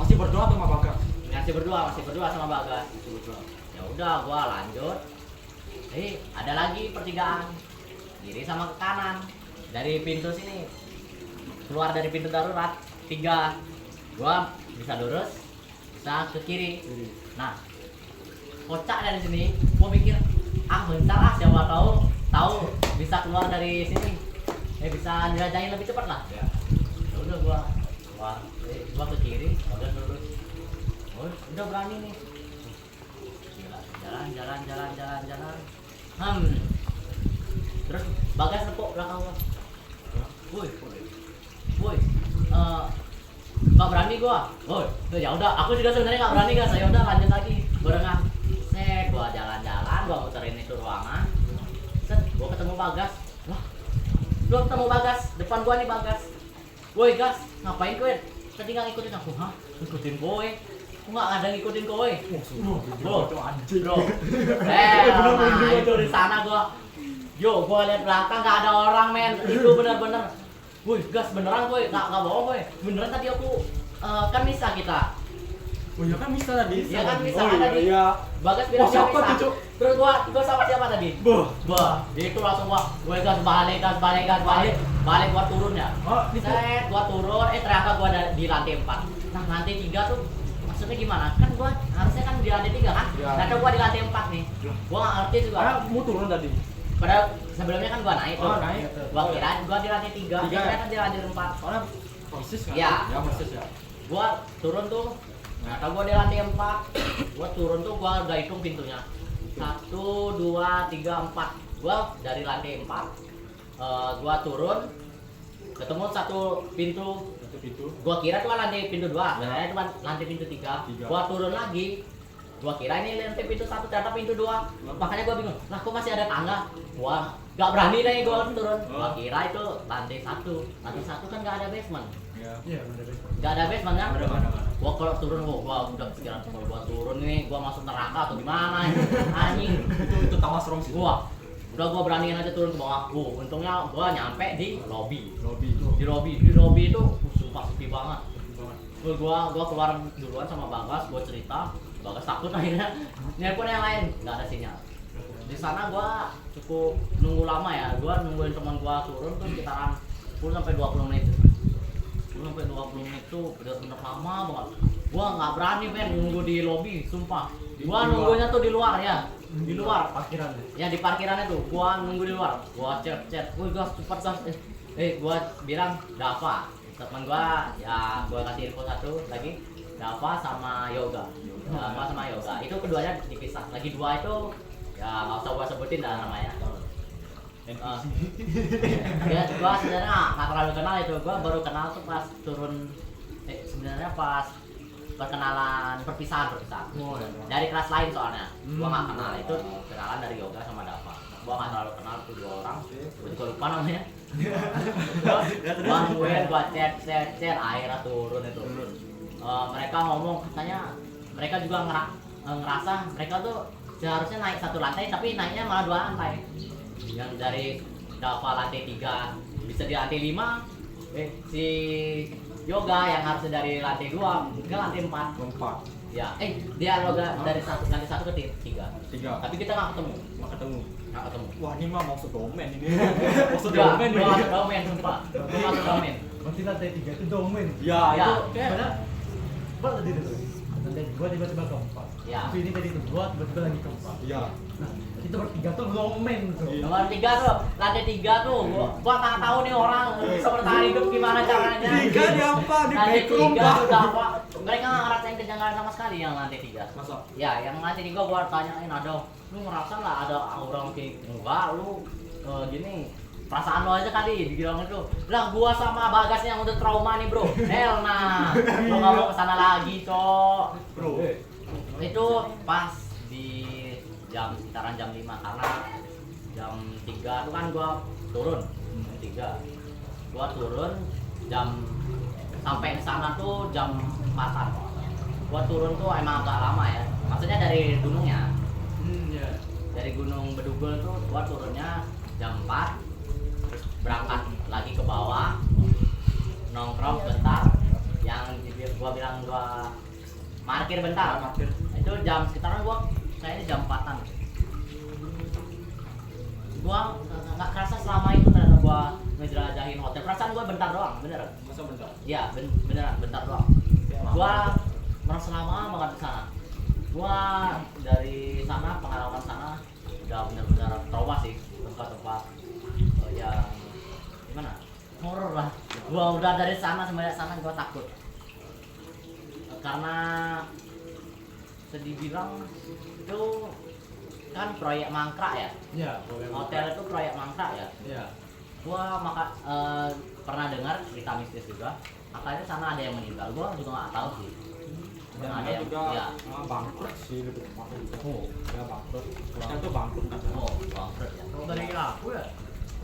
Speaker 3: Masih berdua tuh sama Bagas.
Speaker 2: Masih berdua sama Bagas.
Speaker 3: Masih berdua.
Speaker 2: Ya udah, gua lanjut. Ada lagi pertigaan. Kiri sama ke kanan. Dari pintu sini. Keluar dari pintu darurat 3. Gua bisa lurus, bisa ke kiri. Nah, kocak dari sini, gua mikir, bentar siapa tahu bisa keluar dari sini, bisa jelajahin lebih cepat lah. Ya udah gua ke kiri, udah lurus. Oh, udah berani nih. Jalan. Terus Bagas tepuk belakang gua. Woi, nggak berani gua. Ya udah, aku juga sebenarnya nggak berani guys. Ya udah lanjut lagi, barengan. Gua jalan-jalan, gua muterin itu ruangan. Gua ketemu Bagas. Wah, gua ketemu Bagas. Depan gua nih Bagas. Woi Gas, ngapain kowe? Tadi nggak ngikutin aku, hah? Ngikutin kowe? Aku nggak ada ngikutin kowe. Bro, itu di sana gua. Gua lihat belakang nggak ada orang men. Itu bener-bener. Woi Gas, beneran kowe? Nggak bohong kowe? Beneran tadi aku kan bisa kita.
Speaker 3: Oh iya kan bisa tadi.
Speaker 2: Iya kan bisa
Speaker 3: Oh,
Speaker 2: kan tadi.
Speaker 3: iya.
Speaker 2: Bagas bilang
Speaker 3: Oh, siapa
Speaker 2: bisa.
Speaker 3: tuh, Cuk?
Speaker 2: Terus gua sama siapa tadi?
Speaker 3: Bah.
Speaker 2: Itu langsung gua gas balik, gua turun ya.
Speaker 3: Oh, itu.
Speaker 2: Gua turun, ternyata gua ada di lantai 4. Nah, lantai 3 tuh maksudnya gimana? Kan gua harusnya kan di lantai 3 kan?
Speaker 3: Ya.
Speaker 2: Ternyata gua di lantai 4 nih. Gua nggak ngerti juga.
Speaker 3: Mau turun tadi.
Speaker 2: Padahal sebelumnya kan gua naik tuh.
Speaker 3: Oh, naik.
Speaker 2: Gua kira gua di lantai 3, ternyata di lantai 4.
Speaker 3: Soalnya persis kan?
Speaker 2: Iya.
Speaker 3: Ya persis ya.
Speaker 2: Gua turun tuh, ternyata gua di lantai 4. Gua turun tuh gua udah hitung pintunya. 1, 2, 3, 4. Gua dari lantai 4 gua turun ketemu satu pintu. Gua kira tuh lantai pintu 2, sebenarnya cuma lantai pintu 3. Gua turun lagi. Gua kira ini lantai pintu 1, ternyata pintu 2. Makanya gua bingung. Lah kok masih ada tangga? Gua gak berani deh gua turun. Gua kira itu lantai 1. Lantai 1 kan gak ada basement.
Speaker 1: Iya, bener.
Speaker 2: Gak ada basement kan?
Speaker 3: Ada.
Speaker 2: Gua kalau turun gua udah pikiran kalau gua turun nih gua masuk neraka atau gimana anjing.
Speaker 3: Itu tamas rom sih.
Speaker 2: Gua udah beraniin aja turun ke bawah. Untungnya gua nyampe di lobby. Di lobby itu sumpah sepi banget. Terus gua keluar duluan sama Bagas, gua cerita. Bagas takut akhirnya nelpon yang lain, nggak ada sinyal. Di sana gua cukup nunggu lama ya. Gua nungguin teman gua turun tuh sekitaran 10 sampai 20 menit. 10 sampai 20 menit tuh bener-bener lama banget. Gua nggak berani men nunggu di lobby, sumpah. Gua nunggunya tuh di luar ya. di luar.
Speaker 1: parkirannya.
Speaker 2: Ya di parkiran itu, gua nunggu di luar. Gua chat, woi gas cepat gas. Gua bilang Dava. Teman gua ya gua kasih info satu lagi, Dava sama Yoga. Dava sama Yoga. Itu keduanya dipisah. Lagi dua itu ya nggak usah gua sebutin dah namanya. Ya gua sebenarnya nggak terlalu kenal itu. Gua baru kenal tuh pas turun sebenarnya pas perkenalan perpisahan dari kelas lain soalnya. Gua nggak kenal itu kenalan dari Yoga sama Dava. Gua nggak terlalu kenal tuh dua orang. Gua juga lupa namanya. Gua nungguin, gua chat akhirnya turun itu. Mereka ngomong katanya mereka juga ngerasa mereka tuh seharusnya naik satu lantai tapi naiknya malah dua lantai. Yang dari Dava lantai 3 bisa di lantai 5, si Yoga yang harusnya dari lantai 2 ke lantai 4. Ya, dia Yoga dari lantai 1 ke 3. Tapi kita nggak ketemu.
Speaker 3: Wah, ini mah mau sedomen ini.
Speaker 2: Mau sedomen sumpah. Mau sedomen.
Speaker 1: Berarti lantai 3 itu domain.
Speaker 3: Ya, itu kayak
Speaker 1: Benar tadi itu. Lantai 2 tiba-tiba ke 4.
Speaker 2: Ya.
Speaker 1: Tapi ini tadi itu 2 tiba-tiba lagi ke 4.
Speaker 3: Iya.
Speaker 1: Nah, itu bertiga tuh domain tuh.
Speaker 2: Nomor 3 tuh, lantai 3 tuh. Gua nggak tahu nih orang bisa bertahan hidup gimana caranya.
Speaker 3: 3 di apa? Di
Speaker 2: Lantai
Speaker 3: backroom
Speaker 2: 3
Speaker 3: Pak.
Speaker 2: tuh Dava. Mereka nggak ngerasain kejanggalan sama sekali yang lantai 3.
Speaker 3: Masa?
Speaker 2: Ya, yang lantai 3 gua tanyain ada, lu ngerasa nggak ada orang kayak enggak lu gini perasaan lo aja kali dibilang itu lah gua sama Bagas yang udah trauma nih bro. Hell nah, gua nggak mau kesana lagi cok
Speaker 3: Bro.
Speaker 2: itu pas di sekitaran jam 5 karena jam 3 tuh kan gua turun jam 3 gua turun sampai ke sana tuh jam 4-an. Gua turun tuh emang agak lama ya, maksudnya dari gunungnya.
Speaker 1: Ya.
Speaker 2: Dari Gunung Bedugul tuh gua turunnya jam 4, terus berangkat lagi ke bawah, nongkrong bentar, yang gua bilang gua parkir bentar. Itu jam sekitaran gua kayaknya jam 4-an. Gua nggak kerasa selama itu ternyata gua ngejelajahin hotel. Perasaan gua bentar doang, beneran.
Speaker 3: Masa bentar?
Speaker 2: Iya, beneran bentar doang. Gua merasa lama banget di sana. Gua dari sana, pengalaman sana udah benar-benar trauma sih, tempat-tempat yang gimana, horor lah. Gua udah dari sana semenjak sana gua takut karena sedih bilang itu kan proyek mangkrak ya.
Speaker 1: Ya,
Speaker 2: Hotel itu proyek mangkrak ya.
Speaker 1: Ya.
Speaker 2: Gua pernah dengar cerita mistis juga, katanya sana ada yang meninggal. Gua juga nggak tahu sih.
Speaker 3: Dan
Speaker 2: Ada yang
Speaker 3: juga
Speaker 2: ya.
Speaker 3: bangkrut sih lebih tepatnya.
Speaker 1: Oh,
Speaker 3: Ya bangkrut. Hotel itu bangkrut kan.
Speaker 2: Oh, bangkrut ya.
Speaker 1: kalau dari aku ya,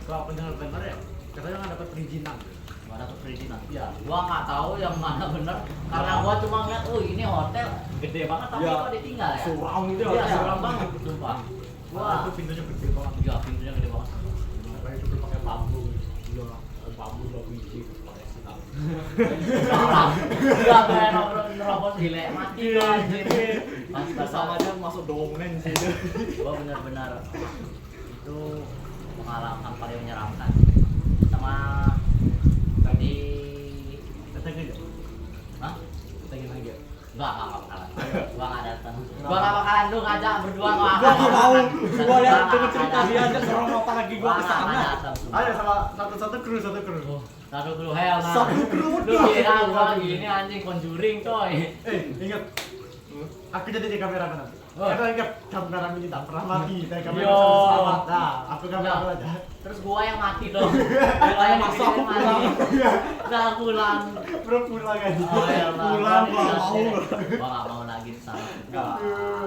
Speaker 1: kalau benar-benar ya, katanya nggak dapat perizinan.
Speaker 2: Nggak dapat perizinan.
Speaker 1: Ya.
Speaker 2: Gua nggak tahu yang mana bener karena gua cuma ngeliat, oh ini hotel gede banget tapi
Speaker 3: Ya.
Speaker 2: kok ditinggal ya.
Speaker 3: Surau itu
Speaker 2: Iya,
Speaker 3: hotel.
Speaker 2: suram banget sumpah.
Speaker 1: Wah,
Speaker 2: Wah,
Speaker 1: itu pintunya gede banget.
Speaker 2: iya pintunya gede banget.
Speaker 1: Kayak itu pakai bambu. Iya, bambu 2 biji pakai silang.
Speaker 2: Enggak kayak nerobos gile mati lo anjir.
Speaker 3: Kita sama aja masuk domain sih itu.
Speaker 2: Gua benar-benar itu pengalaman paling menyeramkan. Sama di
Speaker 1: Tetangga aja.
Speaker 2: Hah?
Speaker 1: Tetangga aja.
Speaker 2: Enggak bakalan. Gua enggak datang. Gua enggak bakalan lu ngajak berdua gua.
Speaker 3: Gua nggak mau. Gua lihat
Speaker 2: Gua
Speaker 3: dengan
Speaker 2: nggak
Speaker 3: cerita
Speaker 2: datang.
Speaker 3: dia aja serem apa lagi gua
Speaker 2: Gua
Speaker 3: kesana.
Speaker 2: nggak datang.
Speaker 1: Ayo sama satu kru.
Speaker 2: Satu kru hell nah.
Speaker 3: Satu kru
Speaker 2: Lu kira gua gini anjing conjuring coy.
Speaker 1: Ingat. Aku jadi di kamera nanti.
Speaker 2: Oh.
Speaker 1: Karena ingat kamera ini tak pernah mati. Saya kamera
Speaker 2: Yo.
Speaker 1: selamat. Nah, aku kamera aku aja.
Speaker 2: Terus gua yang mati dong. Gua yang
Speaker 3: Masa
Speaker 2: mati.
Speaker 3: aku pulang?
Speaker 2: Nah, pulang.
Speaker 1: Bro pulang aja.
Speaker 2: Oh, ya Allah.
Speaker 3: Pulang,
Speaker 2: Gua
Speaker 3: gua mau.
Speaker 2: Gua nggak mau lagi di sana.
Speaker 3: Enggak.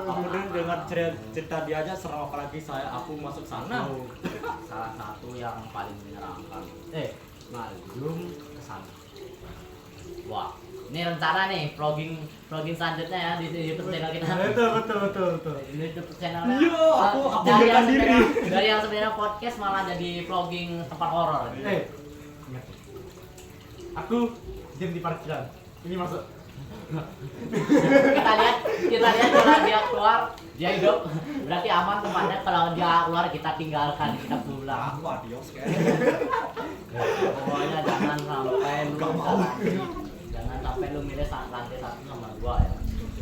Speaker 3: Kemudian dengar cerita dia aja serem apalagi aku masuk sana.
Speaker 2: Salah satu yang paling menyeramkan. Malium ke sana. Wah, ini rencana nih vlogging selanjutnya ya di YouTube channel kita.
Speaker 1: Betul.
Speaker 2: Ini YouTube channelnya.
Speaker 3: Iya, aku
Speaker 2: dari yang
Speaker 3: bukan diri.
Speaker 2: sebenarnya- dari yang sebenarnya podcast malah jadi vlogging tempat horor.
Speaker 1: Ingat. Aku diam di parkiran. Ini masuk.
Speaker 2: kita lihat kalau dia keluar dia hidup berarti aman tempatnya, kalau dia keluar kita tinggalkan, kita pulang.
Speaker 3: Aku adios kayak.
Speaker 2: Pokoknya jangan sampai lu
Speaker 3: Gak mau.
Speaker 2: jangan sampai lu milih lantai 1 sama gua ya.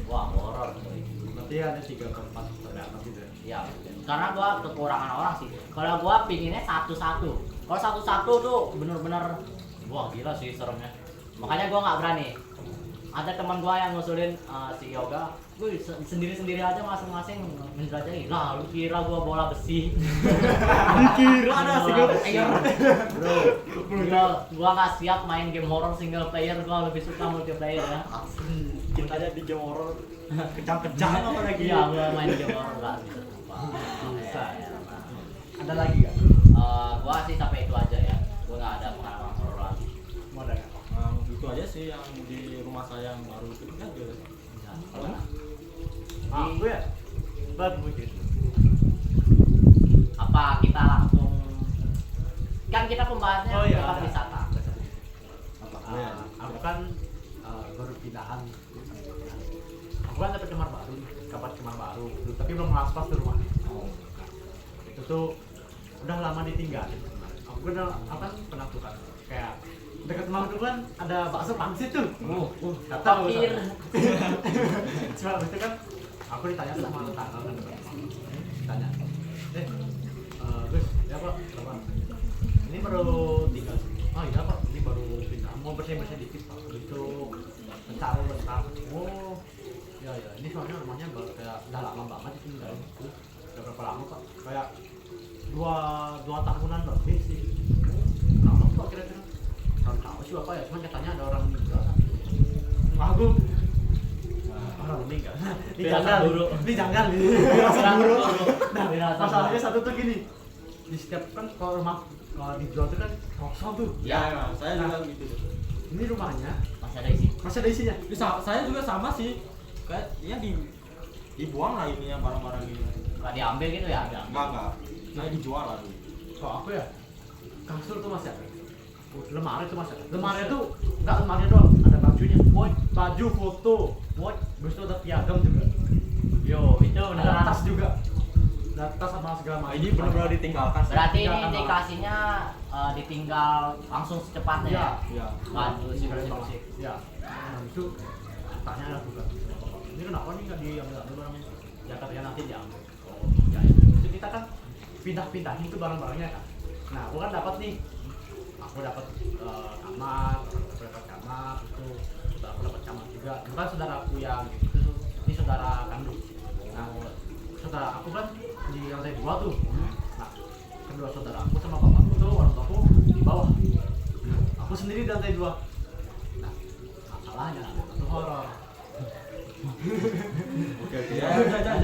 Speaker 2: Wah horor.
Speaker 1: Berarti ada 3 ke 4 terdapat gitu ya.
Speaker 2: Ya, karena gua kekurangan orang sih. Kalau gua pinginnya satu-satu. Kalau satu-satu tuh bener-bener wah gila sih seremnya. Makanya gua nggak berani. Ada teman gua yang ngusulin si Yoga, gue sendiri-sendiri aja masing-masing menjelajahi. Lah, lu kira gua bola besi?
Speaker 3: Dikira ada single player.
Speaker 2: Gua nggak siap main game horror single player, gua lebih suka multiplayer ya.
Speaker 3: Kita aja di game horror kejam-kejam apa lagi.
Speaker 2: Iya, gua main game horror nggak bisa.
Speaker 1: Bisa.
Speaker 2: Ya.
Speaker 1: Ada lagi nggak?
Speaker 2: Gua sih sampai itu aja ya. Gua nggak ada pengalaman horor lagi.
Speaker 1: Mau ada nggak?
Speaker 3: Itu aja sih yang di rumah saya yang baru itu aja.
Speaker 2: Ya, kalau
Speaker 1: Aku ya. Bagus gitu.
Speaker 2: apa kita langsung kan kita pembahasnya
Speaker 1: Oh iya,
Speaker 2: tempat
Speaker 1: ada.
Speaker 2: wisata.
Speaker 1: Aku kan baru pindahan. Aku kan dapat kamar baru, tapi belum ngaspal di rumah. Itu tuh udah lama ditinggal. Aku kan pernah tuh kan kayak dekat rumah tuh kan ada bakso pangsit tuh. Nggak tahu.
Speaker 2: Fakir.
Speaker 1: Cuma itu kan aku ditanya sama tetangga kan. Ditanya, Gus, ya Pak, berapa? Ini baru tinggal. Oh iya Pak, ini baru pindah. Mau bersih-bersih dikit Pak. Gitu mencari letak. Oh, ya ini soalnya rumahnya kayak udah lama banget ditinggal. Udah berapa lama Pak? Kayak dua tahunan lebih sih. Kenapa Pak kira-kira? Tahu sih Bapak ya, cuman katanya ada orang meninggal. Aku orang meninggal. Ini jangan nih. Nah, masalahnya satu tuh gini. Di setiap kan kalau rumah dijual tuh kan kosong tuh.
Speaker 3: Ya, saya juga gitu.
Speaker 1: Ini rumahnya
Speaker 2: Masih ada isi.
Speaker 1: masih ada isinya.
Speaker 3: Saya juga sama sih. Kayak ya dibuang lah ininya barang-barang ini.
Speaker 2: Nggak diambil gitu ya?
Speaker 3: Enggak. Saya dijual lah dulu.
Speaker 1: Kalau aku ya kasur tuh masih ada. Lemari tuh masih ada. Lemari tuh enggak lemari doang, ada bajunya. Baju foto, terus itu ada piagam juga.
Speaker 2: Yo, itu
Speaker 1: Ada
Speaker 2: beneran.
Speaker 1: tas juga. Ada tas sama segala macam.
Speaker 3: Ini benar-benar ditinggalkan.
Speaker 2: Berarti ini
Speaker 1: Tinggalkan
Speaker 2: indikasinya ditinggal langsung secepatnya ya?
Speaker 1: Iya.
Speaker 2: Waduh, sih sih.
Speaker 1: Ya. Nah, itu tanya lah juga. Ini kenapa nih nggak diambil barangnya? Ya katanya nanti diambil. Oh, ya. Itu kita kan pindah-pindahin itu barang-barangnya kan. Nah, aku kan dapat nih. Aku dapat kamar, itu. Aku dapat kamar juga. Bukan saudaraku yang gitu. Ini saudara kandung. Nah, saudara aku kan di lantai 2 tuh. Nah, kedua saudara aku sama bapakku tuh orang tuaku di bawah. Aku sendiri di lantai 2. Nah, masalahnya itu horor.
Speaker 3: Oke.
Speaker 2: Aja.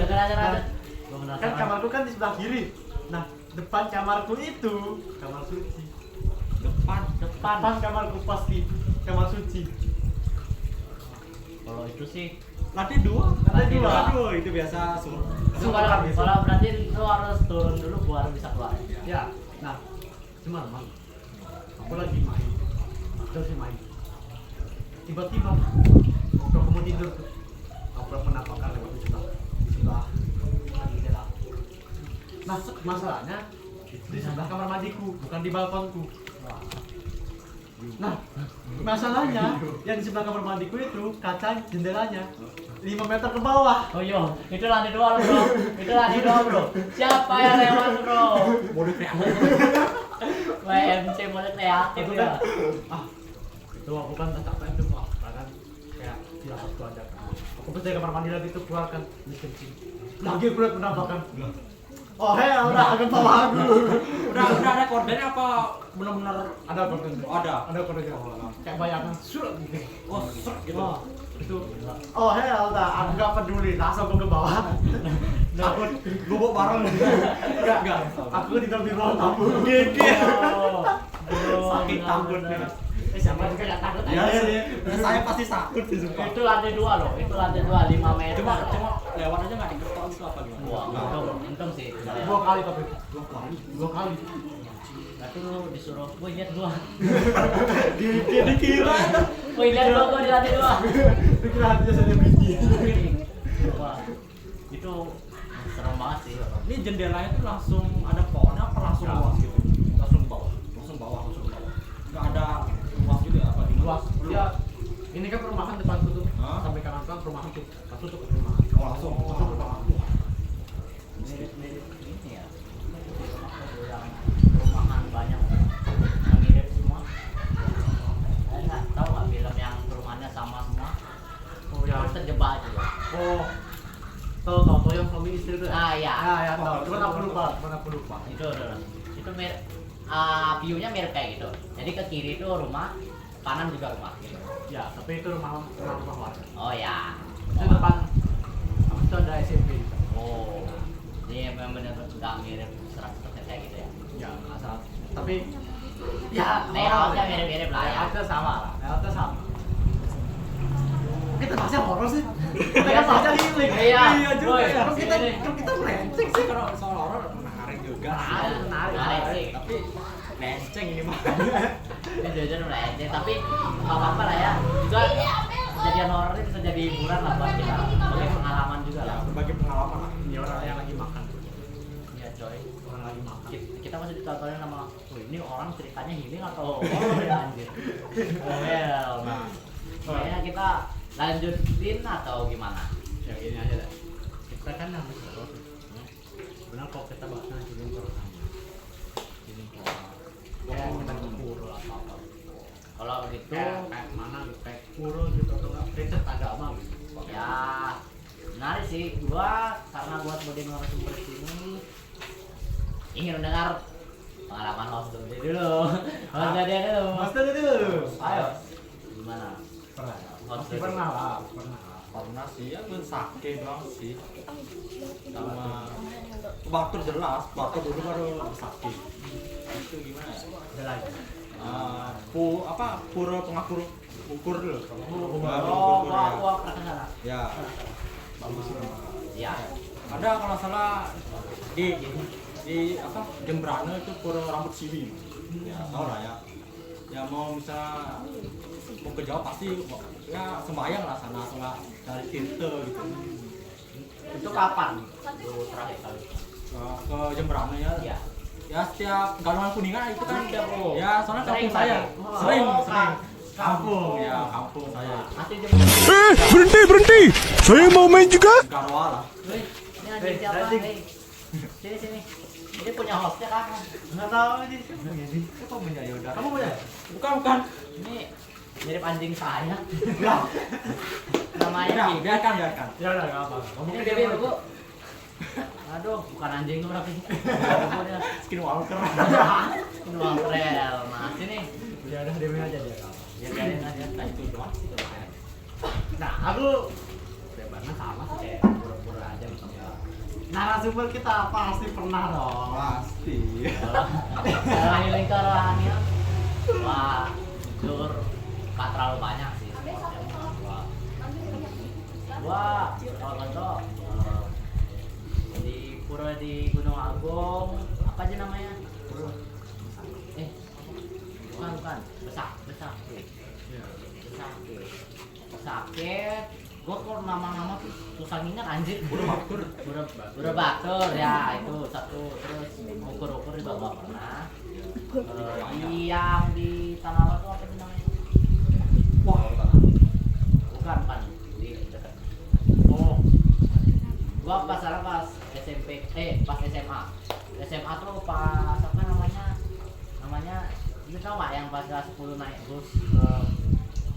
Speaker 1: Kan kamarku kan di sebelah kiri. Nah, depan kamarku itu kamar suci. Depan kamarku pasti kamar suci.
Speaker 2: Kalau itu sih
Speaker 3: Lantai 2.
Speaker 2: Lantai dua.
Speaker 3: Aduh, itu biasa
Speaker 2: itu kalau berarti lu harus turun dulu baru bisa keluar.
Speaker 1: Ya, nah, cuman mang, aku lagi main, tiba-tiba, waktu aku mau tidur tuh, aku penampakan lewat di sebelah jendela. Nah, masalahnya di sebelah kamar mandiku, bukan di balkonku. Nah, masalahnya yang di sebelah kamar mandiku itu kaca jendelanya 5 meter ke bawah.
Speaker 2: Oh iya, itu lantai 2 loh bro. Itu lantai 2 bro. Siapa yang lewat bro?
Speaker 3: mode kreatif.
Speaker 2: WMC mulai kreatif
Speaker 1: Itu
Speaker 2: ya.
Speaker 1: kan, itu aku kan tak capek tuh Pak. Kan kayak tidak satu aja kan. Aku pergi kamar mandi lagi tuh keluarkan ini kencing. Lagi aku lihat penampakan. Oh hell, udah agak bawah aku.
Speaker 3: Udah ada kordennya apa benar-benar
Speaker 1: Ada korden. Ada kordennya. Kayak bayangan surat gitu.
Speaker 3: ser gitu.
Speaker 1: Oh, itu. Oh hell, dah aku nggak peduli. Langsung aku ke bawah. Takut gubuk bareng. Enggak. Aku di dalam ruang tamu.
Speaker 3: Saking takutnya.
Speaker 2: Siapa juga nggak takut
Speaker 3: Ya,
Speaker 2: aja.
Speaker 3: saya pasti takut sih sumpah.
Speaker 2: Itu lantai 2 loh. Itu lantai 2 5 meter.
Speaker 3: Cuma lewat aja nggak diketok gitu apa gimana?
Speaker 2: Wah, untung sih.
Speaker 1: 2 kali tapi. 2 kali.
Speaker 2: Tapi lu disuruh, woi lihat gua.
Speaker 3: Dikira.
Speaker 2: Woi lihat gua di lantai 2.
Speaker 1: Dikira hatinya saya biji.
Speaker 2: Wah, itu serem banget sih.
Speaker 3: Ini jendelanya tuh langsung ada pohonnya apa langsung luas gitu? Langsung bawah. Nggak ada luas juga apa gimana?
Speaker 1: Luas. Ya, ini kan perumahan depanku tuh.
Speaker 3: Hah?
Speaker 1: Sampai kanan kan perumahan tuh. Satu tuh ke perumahan.
Speaker 3: Oh, langsung.
Speaker 1: Masuk ke perumahan.
Speaker 2: mirip-mirip ini ya. Yang perumahan banyak yang mirip semua. Saya nggak tahu nggak film yang perumahannya sama semua.
Speaker 1: Oh ya.
Speaker 2: Terus terjebak juga.
Speaker 1: Oh. Tahu yang suami istri itu.
Speaker 2: Ah ya.
Speaker 1: Ya tahu. Cuma aku lupa.
Speaker 2: Itu mirip. View-nya mirip kayak gitu. Jadi ke kiri itu rumah, kanan juga rumah gitu.
Speaker 1: Ya, tapi itu rumah warga.
Speaker 2: Oh ya.
Speaker 1: Itu depan itu ada SMP.
Speaker 2: Oh. Ini memang benar-benar nggak mirip 100% kayak gitu ya.
Speaker 1: Ya, nggak salah. Tapi ya
Speaker 2: Layoutnya mirip-mirip lah ya.
Speaker 1: Layoutnya sama. Kita bahasnya horor sih. Kita kan bahasnya healing.
Speaker 2: Iya
Speaker 3: juga ya.
Speaker 1: Kita melenceng sih.
Speaker 3: Kalau soal horor menarik juga.
Speaker 2: Menarik sih.
Speaker 3: Tapi lenceng ini mah.
Speaker 2: Ini jujur melenceng, tapi nggak apa-apa lah ya. Juga kejadian horor ini bisa jadi hiburan lah buat kita. Sebagai pengalaman juga lah.
Speaker 3: Sebagai pengalaman lah.
Speaker 1: Ini orang yang lagi makan.
Speaker 2: Iya coy.
Speaker 1: Orang lagi makan.
Speaker 2: Kita masih ditontonin sama, ini orang ceritanya healing atau horor ya anjir. Well, nah. Kayaknya kita lanjutin atau gimana?
Speaker 1: Ya gini aja deh. Kita kan habis horor. Benar kalau kita bahasnya healing horor. Healing horor. Ya kita ke pura atau apa.
Speaker 2: Kalau gitu
Speaker 1: Kayak mana gitu, kayak pura gitu atau enggak riset agama gitu.
Speaker 2: ya menarik sih. Gua karena gua sebagai narasumber di sini ingin mendengar pengalaman host dulu. Host dia dulu.
Speaker 1: Master dulu.
Speaker 2: Ayo. Gimana?
Speaker 1: Pernah.
Speaker 2: Host
Speaker 1: Pasti pernah lah.
Speaker 3: Pernah sih, ya gue sakit doang sih. Sama waktu jelas, waktu dulu baru sakit. Itu gimana ya?
Speaker 1: Ada lagi.
Speaker 3: Pura pengakur ukur dulu.
Speaker 2: Oh, gua pernah kesana.
Speaker 3: Ya.
Speaker 1: Bagus sih.
Speaker 2: Iya.
Speaker 3: Ada kalau salah di Jembrana itu pura rambut siwi. Ya, tau lah ya. Ya mau misalnya mau ke Jawa pasti ya sembayang lah sana nggak dari Tirte gitu.
Speaker 2: Itu kapan? Lu terakhir kali.
Speaker 3: Ke Jembrana ya.
Speaker 2: Iya.
Speaker 3: Ya setiap Galungan Kuningan itu kan
Speaker 2: Oh.
Speaker 3: ya soalnya kampung
Speaker 2: Sering
Speaker 3: saya.
Speaker 2: lagi?
Speaker 3: Sering.
Speaker 1: Kampung.
Speaker 3: Ya, kampung saya.
Speaker 2: Masih jam.
Speaker 4: Berhenti. Saya mau main juga.
Speaker 3: Garwa lah.
Speaker 2: Wih, ini anjing siapa?
Speaker 1: anjing.
Speaker 2: Hei. Sini. Ini punya hostnya kan?
Speaker 1: Nggak tahu ini.
Speaker 3: Siapa punya ya udah.
Speaker 1: Kamu punya?
Speaker 3: Bukan.
Speaker 2: Ini mirip anjing saya.
Speaker 1: Ya.
Speaker 2: Namanya
Speaker 3: Ya,
Speaker 2: Ki.
Speaker 3: biarkan.
Speaker 1: Ya udah nggak apa. Kamu
Speaker 2: Ini
Speaker 1: kayak
Speaker 2: bebek
Speaker 1: mana?
Speaker 2: Bu. Aduh, bukan anjing tuh berarti. Dia
Speaker 3: Skinwalker.
Speaker 2: penuang trail. Nah, sini.
Speaker 1: Ya udah demi aja dia.
Speaker 2: Biarin aja. Nah, itu doang sih kemarin.
Speaker 1: Nah, aku sebenarnya sama sih kayak pura-pura aja gitu. Narasumber kita pasti pernah dong.
Speaker 3: Pasti.
Speaker 2: Kalau healing ke rohanian, wah, jujur gak terlalu banyak sih. Gua kalau contoh di pura di Gunung Agung, apa aja namanya? Bukan, Besakih. Sakit, gua kalau nama-nama tuh susah nginget anjir. Borobatur ya itu satu, terus ukur-ukur juga gua pernah. Yang di Tanah Lot tuh apa sih namanya?
Speaker 3: Wah,
Speaker 2: Bukan di dekat.
Speaker 1: Oh,
Speaker 2: Gua pas SMP, pas SMA. SMA tuh pas apa namanya? Lu tau gak yang pas kelas 10 naik bus ke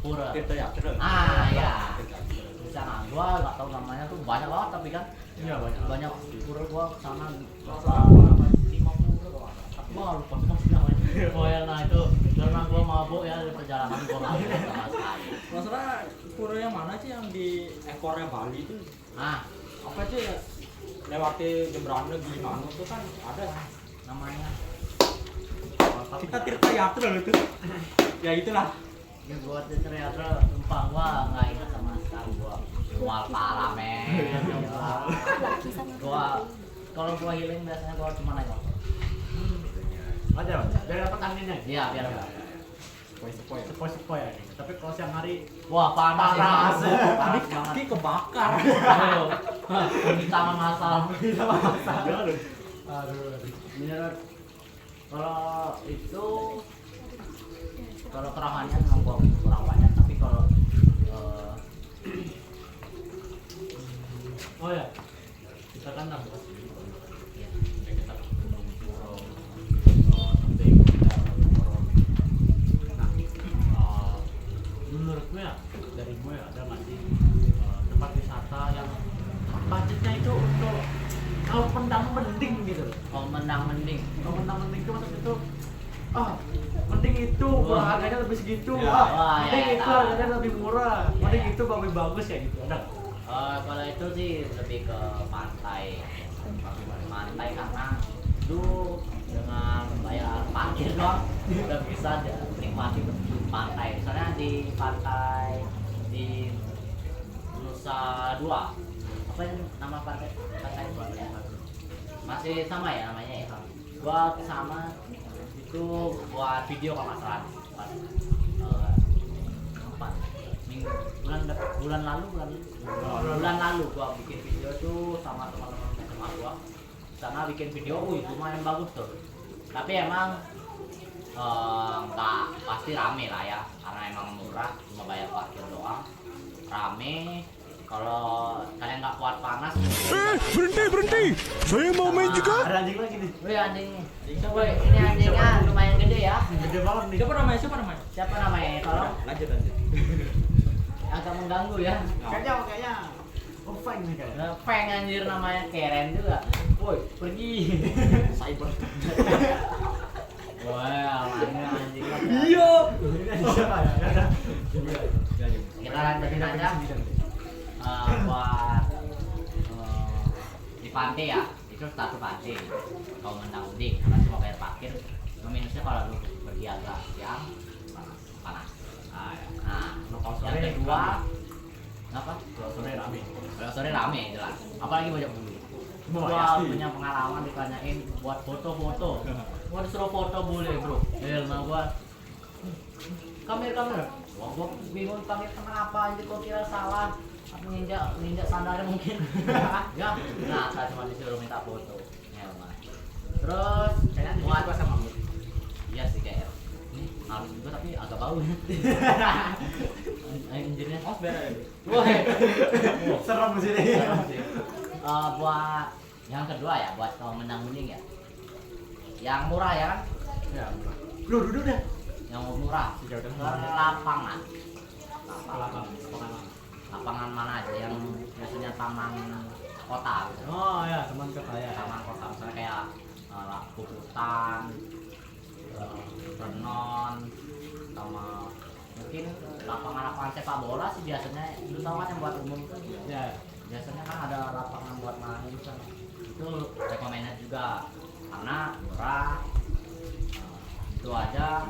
Speaker 2: Pura?
Speaker 3: Tirte ya, terus.
Speaker 2: Ya. Di sana gua nggak tahu namanya tuh banyak banget tapi kan
Speaker 1: iya banyak.
Speaker 2: pura gua kesana berapa 50 pura tapi gua lupa sih namanya. Oh ya nah itu karena gua mabuk ya di perjalanan gua nggak ingat sama sekali.
Speaker 3: Masalah pura yang mana sih yang di ekornya Bali itu?
Speaker 2: Nah
Speaker 3: Apa aja ya? Lewati Jembrana Gilimanuk itu kan ada
Speaker 2: namanya
Speaker 3: kita Tirta Yatra loh itu. Ya itulah.
Speaker 2: ya gua ternyata tumpang gua nggak ingat sama sekali gua mual parah men. Gua kalau gua healing biasanya gua cuma naik motor.
Speaker 1: Aja, biar dapat anginnya.
Speaker 2: Iya biar
Speaker 1: Sepoi-sepoi ya. Tapi kalau siang hari,
Speaker 2: wah panas
Speaker 1: Panas.
Speaker 2: ya.
Speaker 3: Tadi
Speaker 2: Panas
Speaker 3: kaki
Speaker 2: banget.
Speaker 3: kebakar.
Speaker 2: Aduh, di tangan masal.
Speaker 1: aduh.
Speaker 2: Menurut kalau itu kalau kerohanian memang gua kurang banyak tapi kalau
Speaker 1: Oh ya, kita kan nambah menurutku ya dari gue ada masih tempat wisata yang budgetnya itu untuk kalau mendang mending gitu.
Speaker 2: Oh, mending.
Speaker 1: Kalau mendang mending itu maksud itu mending itu harganya lebih segitu.
Speaker 3: Ya.
Speaker 2: Wah,
Speaker 1: Mending
Speaker 2: ya,
Speaker 1: itu
Speaker 2: tahu.
Speaker 1: harganya lebih murah. Mending itu lebih bagus kayak gitu. Ada.
Speaker 2: Kalau itu sih lebih ke pantai. Pantai karena lu dengan bayar parkir doang udah bisa menikmati pantai. Misalnya di pantai di Nusa Dua. Apa yang nama pantai? Masih sama ya namanya ya. Gua sama itu buat video kalau nggak salah. Pas, kapan? Bulan lalu gua bikin video tuh sama teman-teman SMA gua. Sana bikin video, lumayan bagus tuh. Tapi emang nggak pasti rame lah ya, karena emang murah, cuma bayar parkir doang. Rame. Kalau kalian nggak kuat panas,
Speaker 4: Berhenti. Saya mau main juga.
Speaker 1: Ada anjing lagi nih.
Speaker 2: wih anjingnya. Wih, ini anjingnya lumayan gede ya.
Speaker 1: Gede banget nih.
Speaker 3: Siapa namanya?
Speaker 2: Siapa namanya? Tolong.
Speaker 3: Lanjut.
Speaker 2: Agak mengganggu ya.
Speaker 1: Kayaknya fine nih kayaknya.
Speaker 2: Peng anjir namanya, keren juga. Woi, pergi.
Speaker 3: Cyber.
Speaker 2: Wah, mana anjing.
Speaker 3: Iya.
Speaker 1: Siapa ya?
Speaker 2: Kita lanjutin aja. Buat di pantai ya, itu satu pantai. Kalau mendang-mending, karena cuma bayar parkir. Minusnya kalau lu pergi agak siang, panas. Nah, yang kedua, apa?
Speaker 1: Kalau sore rame.
Speaker 2: Kalau sore rame jelas. Apalagi banyak bulu.
Speaker 1: Wah,
Speaker 2: Gua
Speaker 1: pasti.
Speaker 2: punya pengalaman ditanyain buat foto-foto. Gua disuruh foto boleh, Bro. Nah gua kamera. Wah, gua bingung kamera kenapa anjir, kok kira salah. Aku ninja sandarnya mungkin. Ya. Nah, saya cuma disuruh minta foto. Mah. Terus
Speaker 1: Kayaknya
Speaker 2: buat
Speaker 1: gua sama lu.
Speaker 2: iya sih kayak ini halus juga tapi agak bau ya. Anjirnya.
Speaker 3: Mas beres.
Speaker 2: Wah.
Speaker 1: Serem di sini.
Speaker 2: Buat yang kedua ya, buat kalau menang mending ya. Yang murah ya kan?
Speaker 1: Ya, bro, duduk deh.
Speaker 2: Yang murah.
Speaker 1: Ya udah.
Speaker 2: Lapangan.
Speaker 1: Lapangan.
Speaker 2: Lapangan mana aja yang biasanya taman kota gitu.
Speaker 1: Oh ya, teman kota ya.
Speaker 2: Taman kota misalnya kayak Puputan, Renon, sama mungkin lapangan sepak bola sih biasanya. Lu tahu kan yang buat umum kan?
Speaker 1: Ya.
Speaker 2: Biasanya kan ada lapangan buat main kan. Itu recommended juga karena murah. Itu aja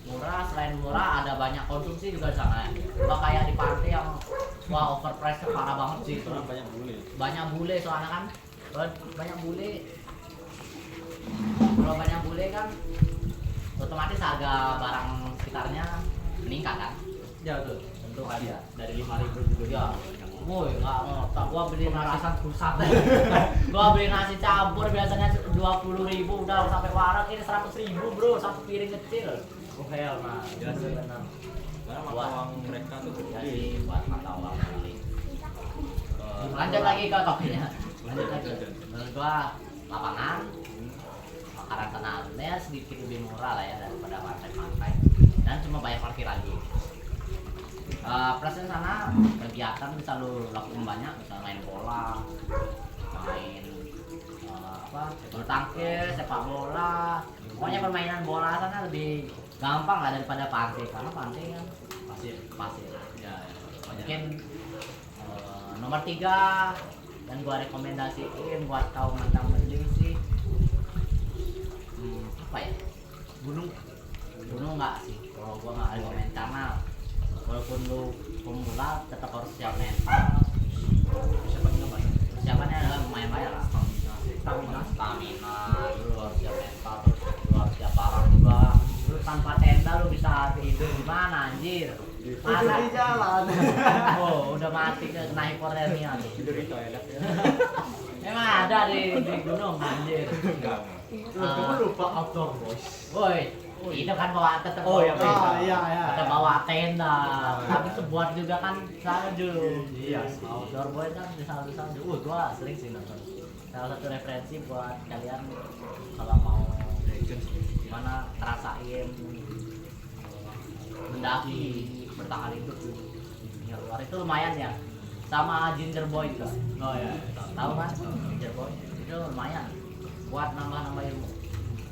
Speaker 2: murah. Selain murah ada banyak konsumsi juga di sana. Nggak kayak di pantai yang wah overpriced parah banget sih. Banyak bule soalnya kan. Banyak bule. Kalau banyak bule kan otomatis harga barang sekitarnya meningkat kan.
Speaker 1: Ya tuh.
Speaker 2: Tentu kan ya.
Speaker 1: Dari 5.000 juga.
Speaker 2: Ya. Woi, nggak ngotak. Gua beli nasi pusat. Gua beli nasi campur biasanya 20.000 udah sampai warak, ini 100.000 bro, satu piring kecil.
Speaker 1: Oh hell, nah.
Speaker 2: Biasa benar.
Speaker 3: Karena mata
Speaker 2: Buat-
Speaker 3: uang mereka tuh
Speaker 2: Jadi
Speaker 3: gede.
Speaker 2: buat mata uang beli. Lanjut lagi ke topiknya. Lanjut lagi. Menurut gua lapangan, makanan tenangnya sedikit lebih murah lah ya daripada pantai-pantai. Dan cuma bayar parkir lagi. Plusnya sana kegiatan bisa lu lakukan banyak, bisa main bola, main bulu tangkis, sepak bola, pokoknya permainan bola sana lebih gampang lah daripada pantai karena pantai kan pasir.
Speaker 1: Ya.
Speaker 2: Mungkin nomor 3 yang gua rekomendasiin buat kaum mantan mending sih apa ya, gunung nggak sih, kalau gua nggak rekomend karena walaupun lu pemula tetap harus siap mental. Persiapannya adalah lumayan banyak lah, stamina, lu harus siap mental, terus lu harus siap barang juga. Lu tanpa tenda lu bisa tidur di mana anjir?
Speaker 1: Tidur di jalan.
Speaker 2: Oh, udah mati ke kena hipotermia tuh.
Speaker 3: Tidur di toilet ya.
Speaker 2: Emang ada di gunung anjir.
Speaker 3: Enggak.
Speaker 1: Kamu lupa outdoor boys.
Speaker 2: Woi, itu kan bawa tetap
Speaker 3: Oh, iya,
Speaker 1: Oh iya ya.
Speaker 2: tetap bawa tenda. Tapi sebuat juga kan salju.
Speaker 1: Iya sih.
Speaker 2: Outdoor boy kan di salju. Gua sering sih nonton. Salah satu referensi buat kalian kalau mau gimana ngerasain mendaki bertahan hidup di dunia luar itu lumayan ya. Sama Ginger Boy juga.
Speaker 1: Oh ya.
Speaker 2: Tahu kan? Ginger Boy itu lumayan buat nambah ilmu.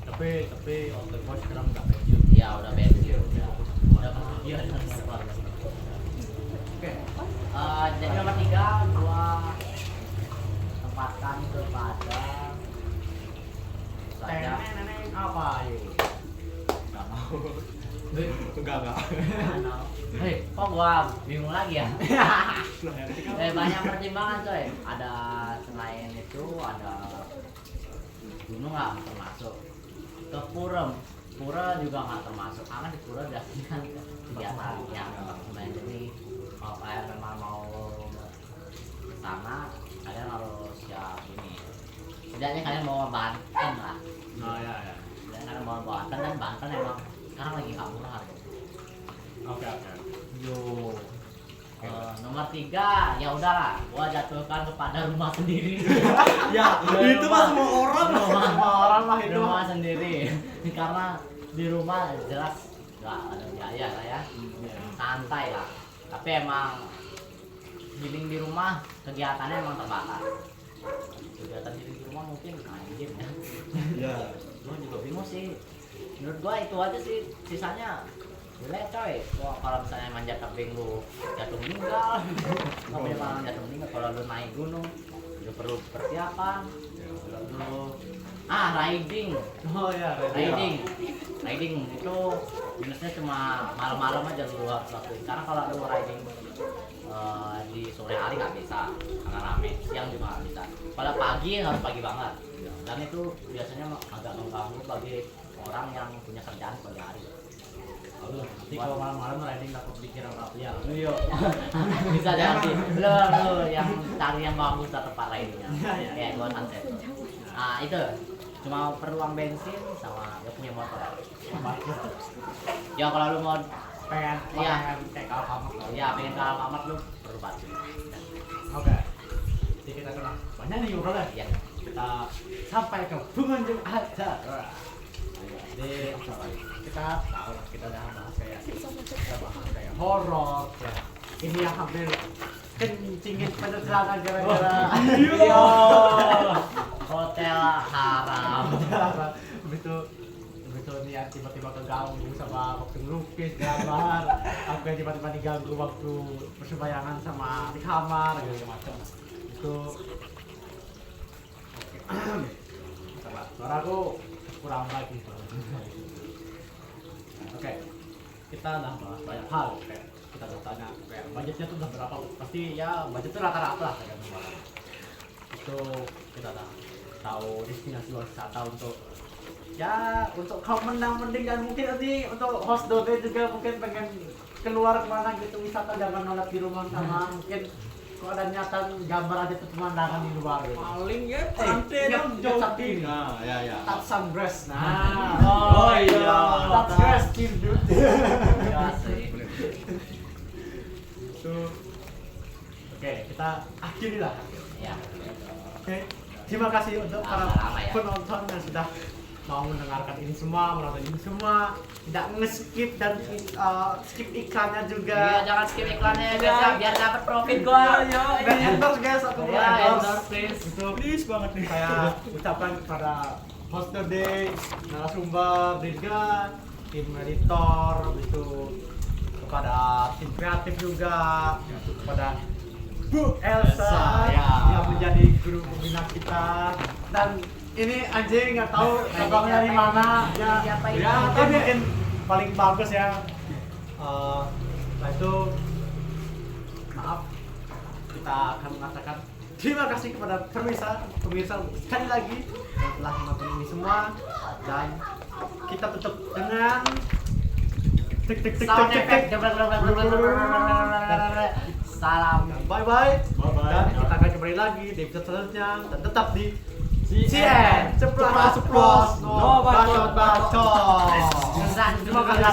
Speaker 1: Tapi waktu bos sekarang udah pensiun.
Speaker 2: Iya udah pensiun, udah kemudian keluarga.
Speaker 1: Oke.
Speaker 2: Jadi nomor 3 gua tempatkan kepada saja
Speaker 1: Neneng apa yuk?
Speaker 2: nggak mau.
Speaker 1: Enggak.
Speaker 2: Hei, kok gua bingung lagi ya? Banyak pertimbangan coy. Ada selain itu ada gunung nggak termasuk. Ke Pura juga nggak termasuk. Karena di Pura biasanya kegiatan yang main ini. Kalau kalian memang mau ke sana, kalian harus siap ini. Setidaknya kalian mau Banten lah.
Speaker 1: Oh ya.
Speaker 2: Kalian mau Banten dan Banten emang sekarang lagi nggak murah harganya.
Speaker 1: Oke.
Speaker 2: Yo. Nomor 3 ya udahlah, gua jatuhkan kepada rumah sendiri.
Speaker 3: Ya, itu mah semua orang.
Speaker 1: Semua orang lah itu.
Speaker 2: Rumah sendiri. Karena di rumah jelas nggak ada biaya lah ya. Santai lah. Tapi emang healing di rumah kegiatannya emang terbatas. Kegiatan healing di rumah mungkin main game ya.
Speaker 3: Ya.
Speaker 2: Gua juga bingung sih. Menurut gua itu aja sih, sisanya boleh coy. Wah, kalau misalnya manjat tebing lu jatuh meninggal, nggak punya pengalaman jatuh meninggal. Kalau lu naik gunung, lu perlu persiapan. Lu riding.
Speaker 1: Oh ya.
Speaker 2: Riding itu minusnya cuma malam-malam aja lu harus lakuin. Karena kalau lu riding di sore hari nggak bisa, karena rame. Siang juga nggak bisa. Kalau pagi harus pagi banget. Dan itu biasanya agak mengganggu bagi orang yang punya kerjaan pagi hari.
Speaker 1: Nanti kalau malam-malam riding takut dikira mafia.
Speaker 2: Iya. Bisa jadi. Lu yang cari yang bagus lah tempat ridingnya. Kayak gua sunset. Nah, itu cuma perlu uang bensin sama ya punya motor. Ya kalau lu mau
Speaker 1: Pengen kayak Alfamart.
Speaker 2: ya pengen ke Alfamart lu perlu baju.
Speaker 1: Oke. Jadi kita kena banyak nih ngobrol ya.
Speaker 2: Ya.
Speaker 1: Kita sampai ke pengunjung acara. Jadi kita tahu kita udah bahas kayak horor ya. Ini yang hampir kencingin pada celana gara-gara
Speaker 2: Iya. Hotel haram.
Speaker 1: betul niat tiba-tiba keganggu sama waktu ngelukis gambar. Aku yang tiba-tiba diganggu waktu persembahyangan sama di kamar gitu macam. Itu suaraku kurang lagi. Oke, kita udah bahas banyak hal. Kayak kita udah tanya kayak budgetnya tuh udah berapa? Pasti ya budget tuh rata-rata lah tergantung orang. Itu kita udah tahu destinasi wisata untuk kaum mending dan mungkin nanti untuk host Dode juga mungkin pengen keluar kemana gitu wisata, jangan nolak di rumah sama mungkin kalau ada niatan gambar aja tuh pemandangan di luar gitu.
Speaker 3: Paling ya pantai dong
Speaker 1: jogging.
Speaker 3: Nah, ya.
Speaker 1: Touch sungrass.
Speaker 3: Oh iya.
Speaker 1: Touch grass dude.
Speaker 2: Ya sih.
Speaker 1: Oke, kita akhiri lah.
Speaker 2: Ya.
Speaker 1: Oke, terima kasih untuk para
Speaker 2: Lama-lama ya.
Speaker 1: penonton yang sudah mau mendengarkan ini semua, menonton ini semua, tidak nge-skip dan skip iklannya juga.
Speaker 2: Iya, jangan skip iklannya guys ya, biar dapat profit gua.
Speaker 1: Dan endorse guys, aku mau
Speaker 2: Ya,
Speaker 1: endorse.
Speaker 2: endorse please.
Speaker 1: Itu
Speaker 3: Please banget nih.
Speaker 1: saya ucapkan kepada host today, narasumber, Dirga, tim editor, itu kepada tim kreatif juga, kepada Bu Elsa
Speaker 3: ya.
Speaker 1: yang menjadi guru pembina kita, dan ini anjing nggak tahu cabangnya di mana ya.
Speaker 2: Siapa ini?
Speaker 1: Ya tapi mungkin paling bagus ya. Nah itu maaf, kita akan mengatakan terima kasih kepada pemirsa sekali lagi yang telah menonton ini semua, dan kita tutup dengan
Speaker 2: Sound effect. Salam.
Speaker 1: bye bye,
Speaker 3: Bye-bye.
Speaker 1: dan kita akan kembali lagi di episode selanjutnya, dan tetap di
Speaker 3: CN
Speaker 1: Ceplos no bacot.
Speaker 2: Terima kasih.